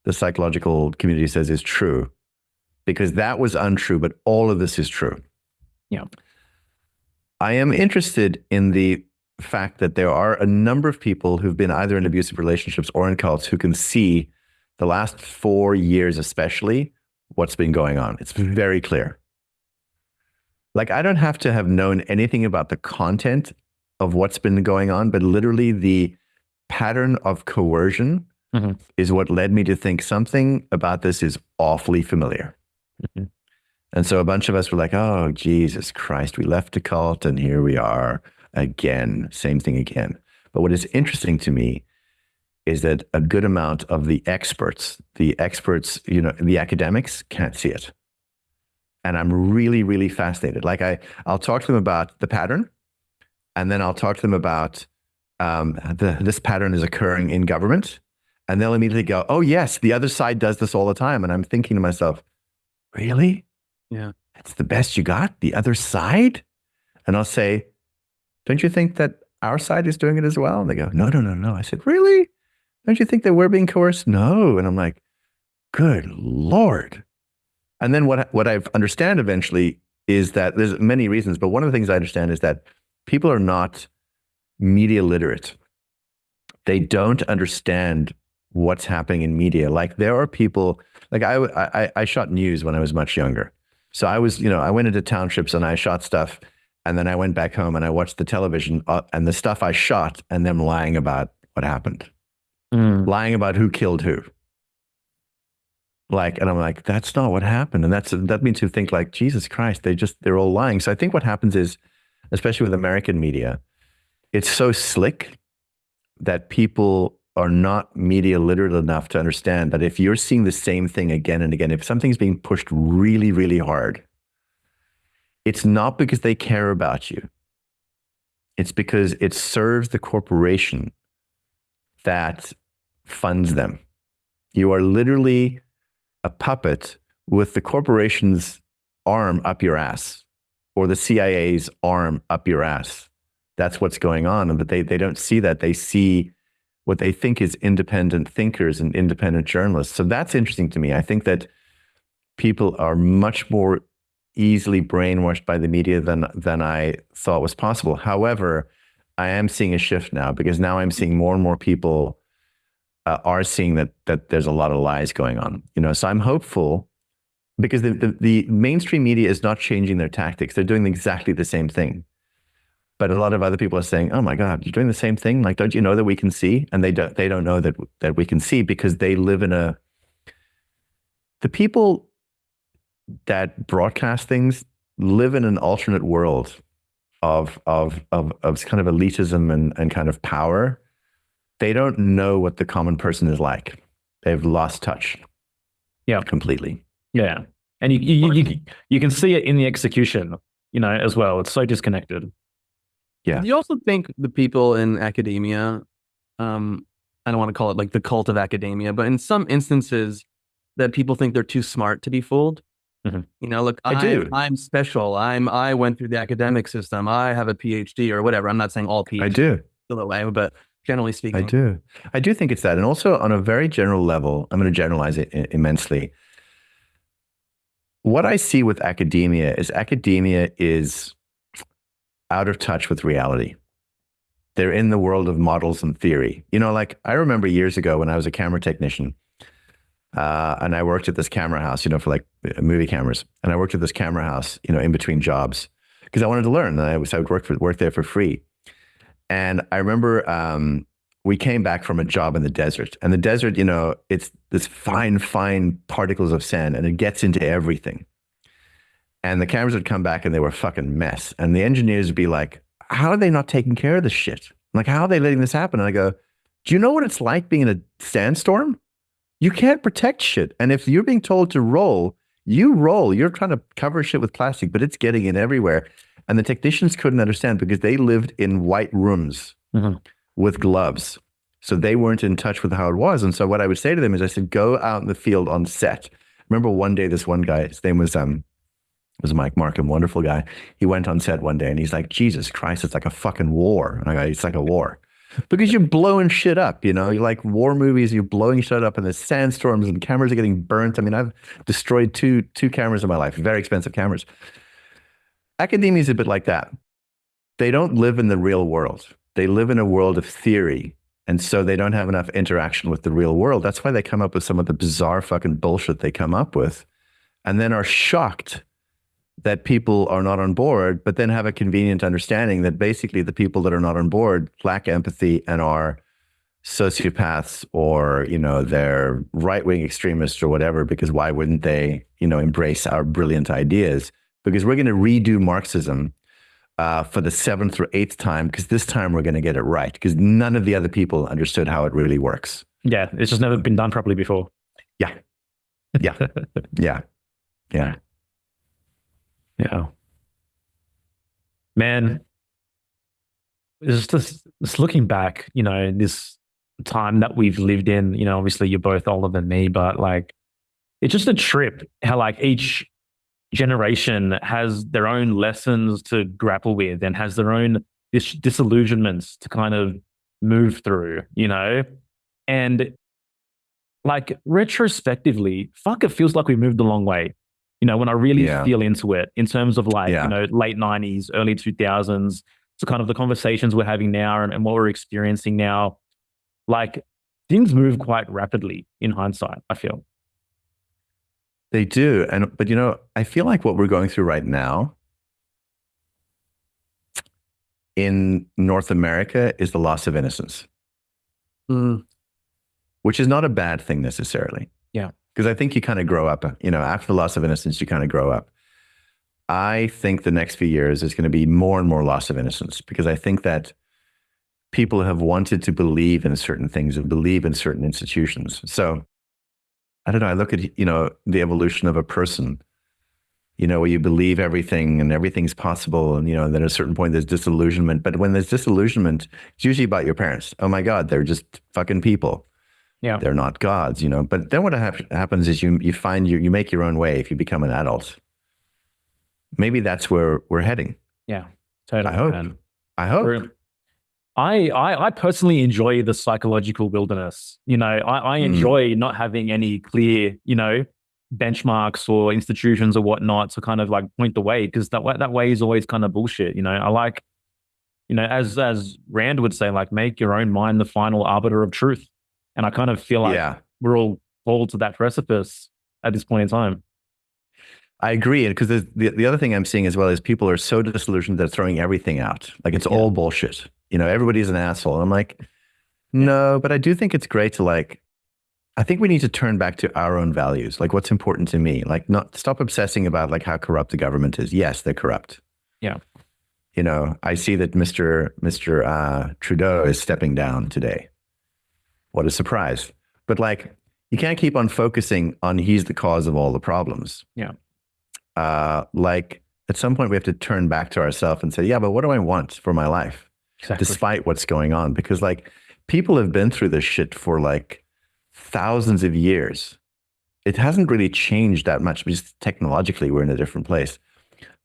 the psychological community says is true, because that was untrue, but all of this is true. Yeah. I am interested in the fact that there are a number of people who've been either in abusive relationships or in cults who can see the last 4 years, especially, what's been going on. It's very clear. Like, I don't have to have known anything about the content of what's been going on, but literally the pattern of coercion is what led me to think something about this is awfully familiar. And so a bunch of us were like, oh, Jesus Christ, we left a cult and here we are again, same thing again. But what is interesting to me is that a good amount of the experts, the academics can't see it. And I'm really, really fascinated. Like I'll talk to them about the pattern, and then I'll talk to them about this pattern is occurring in government. And they'll immediately go, oh yes, the other side does this all the time. And I'm thinking to myself, really? Yeah. That's the best you got? The other side? And I'll say, don't you think that our side is doing it as well? And they go, no. I said, really? Don't you think that we're being coerced? No. And I'm like, good Lord. And then what I understand eventually is that there's many reasons, but one of the things I understand is that people are not media literate. They don't understand what's happening in media. Like there are people, like I shot news when I was much younger. So I was, I went into townships and I shot stuff, and then I went back home and I watched the television and the stuff I shot and them lying about what happened, lying about who killed who. And I'm like, that's not what happened. And that means you think like, Jesus Christ, they're all lying. So I think what happens is, especially with American media, it's so slick that people are not media literate enough to understand that if you're seeing the same thing again and again, if something's being pushed really, really hard, it's not because they care about you. It's because it serves the corporation that funds them. You are literally a puppet with the corporation's arm up your ass, or the CIA's arm up your ass. That's what's going on. But they don't see that. They see what they think is independent thinkers and independent journalists. So that's interesting to me. I think that people are much more easily brainwashed by the media than I thought was possible. However, I am seeing a shift now, because now I'm seeing more and more people are seeing that there's a lot of lies going on. So I'm hopeful, because the mainstream media is not changing their tactics. They're doing exactly the same thing. But a lot of other people are saying, oh my God, you're doing the same thing? Like, don't you know that we can see? And they don't know that we can see, because they live the people that broadcast things live in an alternate world of kind of elitism and kind of power. They don't know what the common person is like. They've lost touch. Yeah. Completely. Yeah. And you can see it in the execution, as well. It's so disconnected. Yeah. Do you also think the people in academia, I don't want to call it like the cult of academia, but in some instances that people think they're too smart to be fooled? Look, I do. I'm special. I went through the academic system. I have a PhD or whatever. I'm not saying all PhDs I do. feel that way, but generally speaking. I do think it's that. And also on a very general level, I'm going to generalize it immensely. What I see with academia is out of touch with reality. they're in the world of models and theory. You know, like I remember years ago when I was a camera technician, and I worked at this camera house, you know, for like movie cameras. And I worked at this camera house, you know, in between jobs because I wanted to learn. And I would work there for free. And I remember we came back from a job in the desert. And the desert, you know, it's this fine particles of sand, and it gets into everything. And the cameras would come back and they were a fucking mess. And the engineers would be like, how are they not taking care of this shit? Like, how are they letting this happen? And I go, do you know what it's like being in a sandstorm? You can't protect shit. And if you're being told to roll, you roll. You're trying to cover shit with plastic, but it's getting in everywhere. And the technicians couldn't understand because they lived in white rooms with gloves. So they weren't in touch with how it was. And so what I would say to them is I said, go out in the field on set. Remember one day, this one guy, his name was Mike Markham, wonderful guy. He went on set one day and he's like, Jesus Christ, it's like a fucking war. And I go, it's like a war. Because you're blowing shit up, you know, you like war movies, you're blowing shit up and there's sandstorms and cameras are getting burnt. I mean, I've destroyed two cameras in my life, very expensive cameras. Academia is a bit like that. They don't live in the real world. They live in a world of theory. And so they don't have enough interaction with the real world. That's why they come up with some of the bizarre fucking bullshit they come up with and then are shocked that people are not on board, but then have a convenient understanding that basically the people that are not on board lack empathy and are sociopaths or, you know, they're right-wing extremists or whatever, because why wouldn't they, you know, embrace our brilliant ideas? Because we're going to redo Marxism for the 7th or 8th time, because this time we're going to get it right, because none of the other people understood how it really works. Yeah, it's just never been done properly before. Yeah. Yeah. Yeah. Yeah. Yeah. Man, it's just looking back, you know, this time that we've lived in, you know, obviously you're both older than me, but like, it's just a trip how like each generation has their own lessons to grapple with and has their own disillusionments to kind of move through, you know? And like retrospectively, fuck, it feels like we moved a long way. You know, when I really feel into it in terms of like, you know, late 90s, early 2000s, so kind of the conversations we're having now and what we're experiencing now, like things move quite rapidly in hindsight, I feel. They do. But you know, I feel like what we're going through right now in North America is the loss of innocence, which is not a bad thing necessarily. Yeah. Because I think you kind of grow up, you know, after the loss of innocence, you kind of grow up. I think the next few years is going to be more and more loss of innocence, because I think that people have wanted to believe in certain things and believe in certain institutions. So I don't know, I look at, you know, the evolution of a person, you know, where you believe everything and everything's possible. And, you know, and then at a certain point there's disillusionment. But when there's disillusionment, it's usually about your parents. Oh my God, they're just fucking people. Yeah. They're not gods, you know. But then what happens is you find you make your own way if you become an adult. Maybe that's where we're heading. Yeah, totally. I hope. Man. I hope. I personally enjoy the psychological wilderness. You know, I enjoy not having any clear, you know, benchmarks or institutions or whatnot to kind of like point the way, because that way is always kind of bullshit. You know, I like, you know, as Rand would say, like make your own mind the final arbiter of truth. And I kind of feel like we're all called to that precipice at this point in time. I agree. And because the other thing I'm seeing as well is people are so disillusioned that they're throwing everything out. Like it's all bullshit. You know, everybody's an asshole. And I'm like, no, but I do think it's great to like, I think we need to turn back to our own values. Like what's important to me, like not stop obsessing about like how corrupt the government is. Yes, they're corrupt. Yeah. You know, I see that Mr. Trudeau is stepping down today. What a surprise. But like, you can't keep on focusing on he's the cause of all the problems. Yeah. Like at some point we have to turn back to ourselves and say, yeah, but what do I want for my life? Exactly. Despite what's going on? Because like people have been through this shit for like thousands of years. It hasn't really changed that much, because technologically we're in a different place,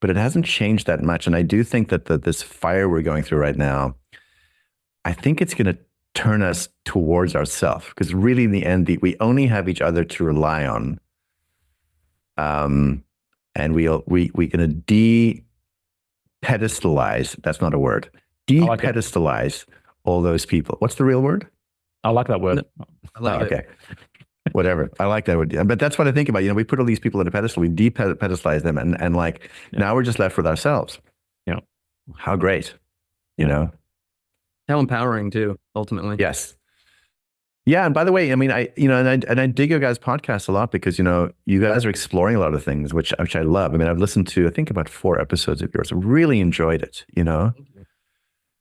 but it hasn't changed that much. And I do think that this fire we're going through right now, I think it's going to turn us towards ourselves, because really in the end, we only have each other to rely on. And we're going to de-pedestalize, that's not a word, like it. de-pedestalize all those people. What's the real word? I like that word. I like it. Okay. Whatever. I like that word. But that's what I think about. We put all these people on a pedestal, we de-pedestalize them, and like now we're just left with ourselves. Yeah. How great, How empowering too, ultimately. Yes. Yeah. And by the way, I mean, I dig your guys' podcast a lot because, you guys are exploring a lot of things, which I love. I mean, I've listened to, I think, about 4 episodes of yours. I really enjoyed it,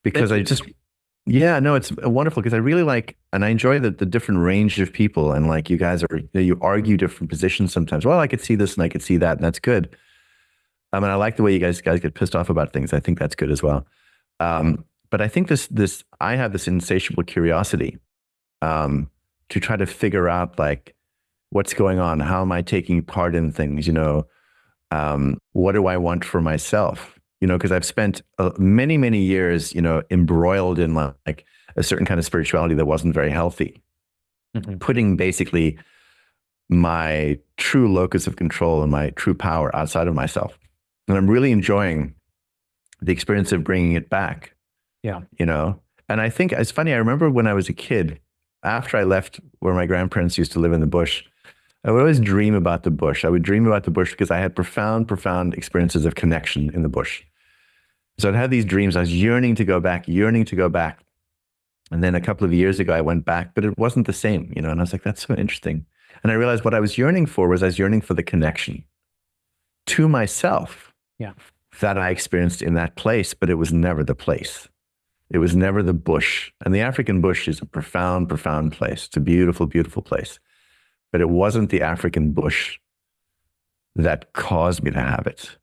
because it's wonderful because I really like, and I enjoy the different range of people, and like you guys you argue different positions sometimes. Well, I could see this and I could see that, and that's good. And I like the way you guys get pissed off about things. I think that's good as well. But I think I have this insatiable curiosity to try to figure out like what's going on. How am I taking part in things? What do I want for myself? Because I've spent many, many years, embroiled in like a certain kind of spirituality that wasn't very healthy, putting basically my true locus of control and my true power outside of myself. And I'm really enjoying the experience of bringing it back. Yeah. And I think it's funny. I remember when I was a kid, after I left where my grandparents used to live in the bush, I would always dream about the bush. I would dream about the bush because I had profound, profound experiences of connection in the bush. So I'd have these dreams. I was yearning to go back. And then a couple of years ago, I went back, but it wasn't the same, and I was like, that's so interesting. And I realized what I was yearning for was the connection to myself that I experienced in that place, but it was never the place. It was never the bush. And the African bush is a profound, profound place. It's a beautiful, beautiful place. But it wasn't the African bush that caused me to have it.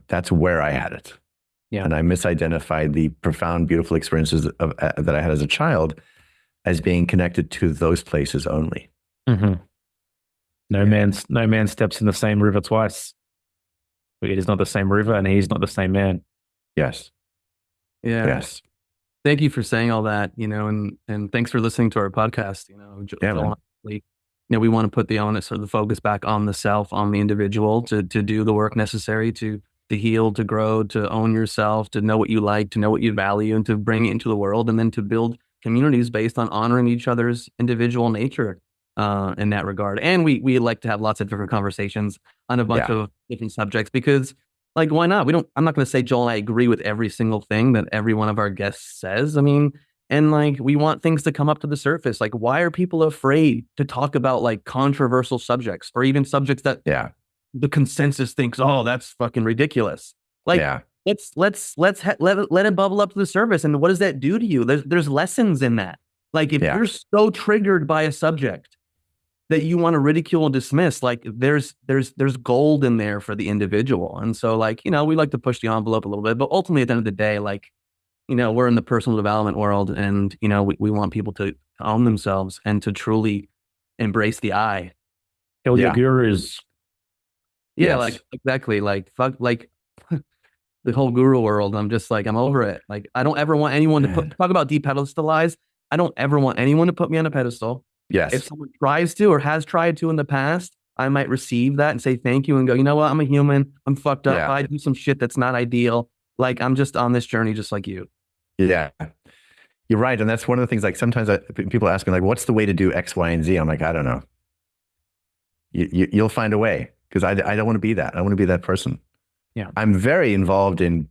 That's where I had it. Yeah. And I misidentified the profound, beautiful experiences that I had as a child as being connected to those places only. Mm-hmm. No man steps in the same river twice. It is not the same river, and he's not the same man. Yes. Yeah. Yes. Thank you for saying all that, and thanks for listening to our podcast. We want to put the onus or the focus back on the self, on the individual, to do the work necessary to heal, to grow, to own yourself, to know what you like, to know what you value, and to bring it into the world, and then to build communities based on honoring each other's individual nature in that regard. And we like to have lots of different conversations on a bunch of different subjects because, like, why not? I'm not going to say Joel and I agree with every single thing that every one of our guests says. I mean, and like, we want things to come up to the surface. Like, why are people afraid to talk about like controversial subjects or even subjects that the consensus thinks, oh, that's fucking ridiculous. Like, let's let it bubble up to the surface. And what does that do to you? There's lessons in that. Like, if you're so triggered by a subject that you want to ridicule and dismiss, like there's gold in there for the individual. And so, like, we like to push the envelope a little bit, but ultimately at the end of the day, like, we're in the personal development world, and we want people to own themselves and to truly embrace the I. Kill your gurus. Yeah, like, exactly. Like, fuck, like the whole guru world. I'm just like, I'm over it. Like, I don't ever want anyone to talk about depedestalize. I don't ever want anyone to put me on a pedestal. Yes. If someone tries to or has tried to in the past, I might receive that and say thank you and go, you know what? I'm a human. I'm fucked up. I do some shit that's not ideal. Like, I'm just on this journey just like you. Yeah. You're right. And that's one of the things, like, sometimes people ask me, like, what's the way to do X, Y, and Z? I'm like, I don't know. You'll find a way, because I don't want to be that. I want to be that person. Yeah. I'm very involved in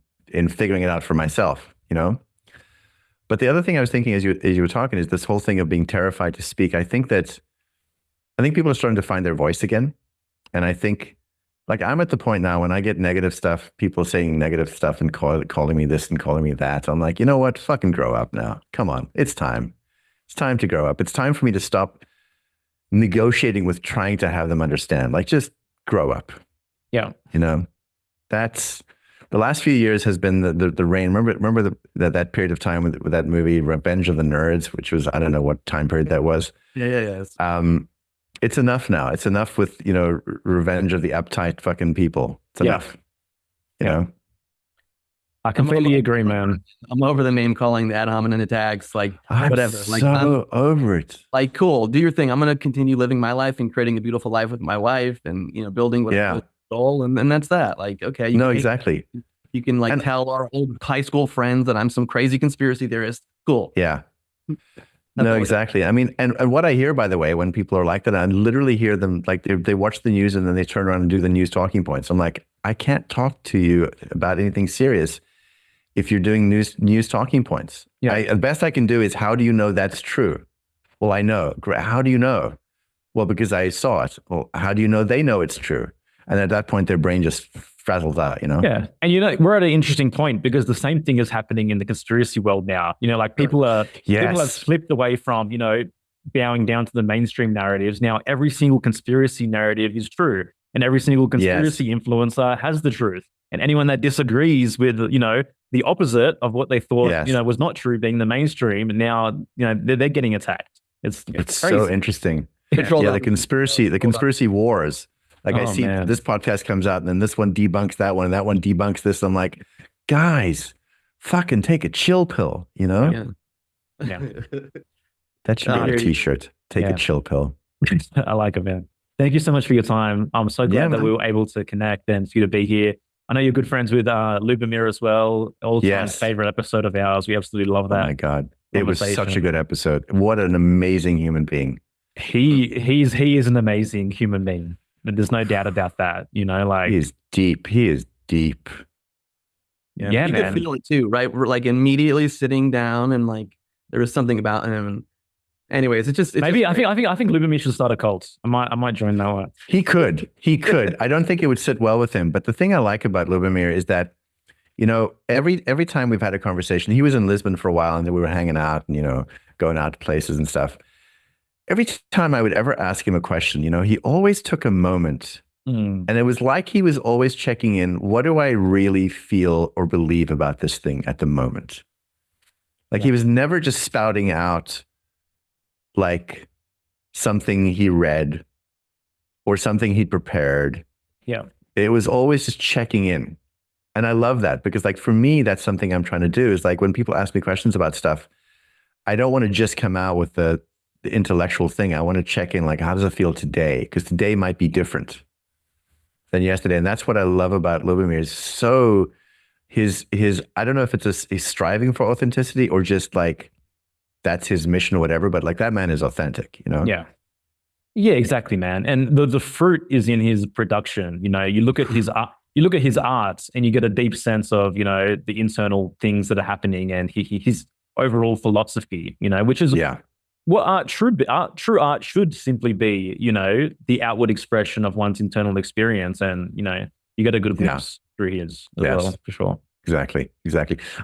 figuring it out for myself, But the other thing I was thinking as you were talking is this whole thing of being terrified to speak. I think people are starting to find their voice again. And I think, like, I'm at the point now when I get negative stuff, people saying negative stuff and calling me this and calling me that. I'm like, you know what? Fucking grow up now. Come on. It's time. It's time to grow up. It's time for me to stop negotiating with trying to have them understand. Like, just grow up. Yeah. That's the last few years has been the reign. Remember that period of time with that movie Revenge of the Nerds, which was, I don't know what time period that was. Yeah. It's enough now. It's enough with, revenge of the uptight fucking people. It's enough. You know? I completely agree, man. I'm over the name calling, the ad hominem attacks, like, whatever. Like, I'm over it. Like, cool, do your thing. I'm going to continue living my life and creating a beautiful life with my wife and, building with Joel, and that's that. Like, okay. No, exactly. You can like tell our old high school friends that I'm some crazy conspiracy theorist. Cool. Yeah. No, exactly. I mean, and what I hear, by the way, when people are like that, I literally hear them like they watch the news and then they turn around and do the news talking points. I'm like, I can't talk to you about anything serious if you're doing news talking points. Yeah. The best I can do is, how do you know that's true? Well, I know. How do you know? Well, because I saw it. Well, how do you know they know it's true? And at that point, their brain just frazzles out, Yeah. And, we're at an interesting point because the same thing is happening in the conspiracy world now. Like people have slipped away from, bowing down to the mainstream narratives. Now, every single conspiracy narrative is true. And every single conspiracy influencer has the truth. And anyone that disagrees with, the opposite of what they thought, was not true, being the mainstream, and now, they're getting attacked. It's so interesting. The conspiracy wars. Like I see this podcast comes out and then this one debunks that one and that one debunks this. I'm like, guys, fucking take a chill pill, Yeah. That should be a t-shirt. Take a chill pill. I like it, man. Thank you so much for your time. I'm so glad that we were able to connect and for you to be here. I know you're good friends with Lubomir as well. All-time favorite episode of ours. We absolutely love that. Oh my God. It was such a good episode. What an amazing human being. He is an amazing human being. There's no doubt about that. Like he is deep. He is deep. Yeah, you could feel it too, right? We're like immediately sitting down and like there was something about him. Anyways, I think Lubomir should start a cult. I might join that one. He could. I don't think it would sit well with him. But the thing I like about Lubomir is that, every time we've had a conversation, he was in Lisbon for a while and then we were hanging out and, going out to places and stuff. Every time I would ever ask him a question, he always took a moment and it was like he was always checking in. What do I really feel or believe about this thing at the moment? Like he was never just spouting out like something he read or something he'd prepared. Yeah. It was always just checking in. And I love that because like for me, that's something I'm trying to do is like when people ask me questions about stuff, I don't want to just come out with the intellectual thing. I want to check in like, how does it feel today? Because today might be different than yesterday. And that's what I love about Lubomir is so his I don't know if it's he's striving for authenticity or just like that's his mission or whatever, but like that man is authentic, Yeah. Yeah, exactly, man. And the fruit is in his production. You look at his art and you get a deep sense of, the internal things that are happening and his overall philosophy, which is what true art should simply be, the outward expression of one's internal experience. And, you get a good glimpse through his as well, for sure. Exactly.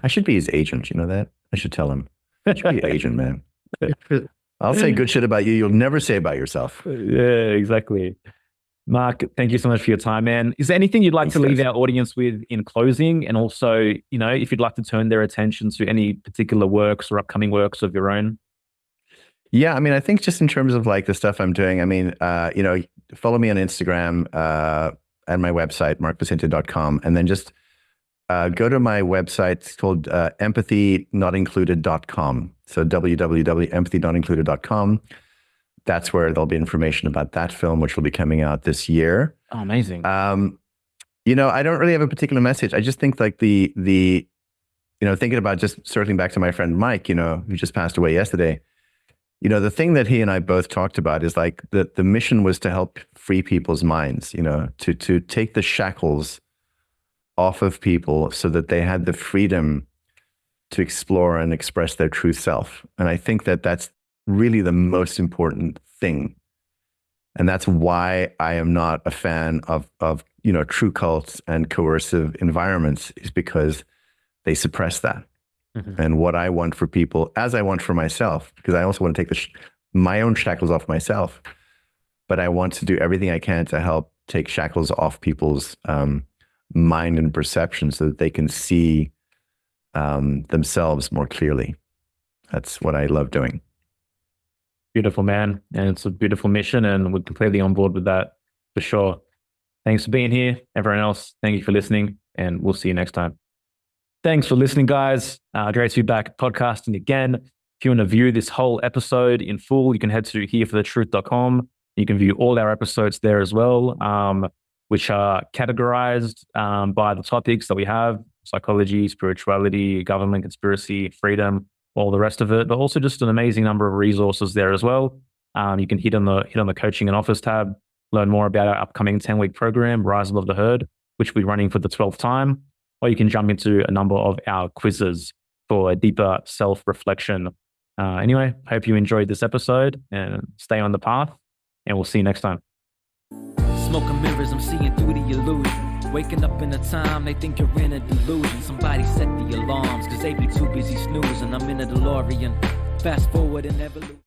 I should be his agent. You know that? I should tell him. I should be your agent, man. I'll say good shit about you. You'll never say about yourself. Yeah, exactly. Mark, thank you so much for your time, man. Is there anything you'd like to leave our audience with in closing? And also, if you'd like to turn their attention to any particular works or upcoming works of your own? Yeah, I mean, I think just in terms of like the stuff I'm doing, I mean, follow me on Instagram and my website, markvicente.com, and then just go to my website. It's called empathynotincluded.com. So www.empathynotincluded.com. That's where there'll be information about that film, which will be coming out this year. Oh, amazing. I don't really have a particular message. I just think like the thinking about just circling back to my friend Mike, who just passed away yesterday. The thing that he and I both talked about is like the mission was to help free people's minds, to take the shackles off of people so that they had the freedom to explore and express their true self. And I think that that's really the most important thing. And that's why I am not a fan of true cults and coercive environments, is because they suppress that. Mm-hmm. And what I want for people, as I want for myself, because I also want to take my own shackles off myself, but I want to do everything I can to help take shackles off people's mind and perception so that they can see themselves more clearly. That's what I love doing. Beautiful, man. And it's a beautiful mission, and we're completely on board with that for sure. Thanks for being here. Everyone else, thank you for listening, and we'll see you next time. Thanks for listening, guys. Great to be back podcasting again. If you want to view this whole episode in full, you can head to hereforthetruth.com. You can view all our episodes there as well, which are categorized by the topics that we have. psychology, spirituality, government, conspiracy, freedom, all the rest of it, but also just an amazing number of resources there as well. You can hit on the coaching and offers tab, learn more about our upcoming 10-week program, Rise Above the Herd, which will be running for the 12th time, or you can jump into a number of our quizzes for a deeper self-reflection. Anyway, hope you enjoyed this episode and stay on the path, and we'll see you next time. Smoking mirrors, I'm seeing through the illusion. Waking up in a time they think you're in a delusion. Somebody set the alarms, cause they be too busy snoozing. I'm in a DeLorean, fast forward in evolution.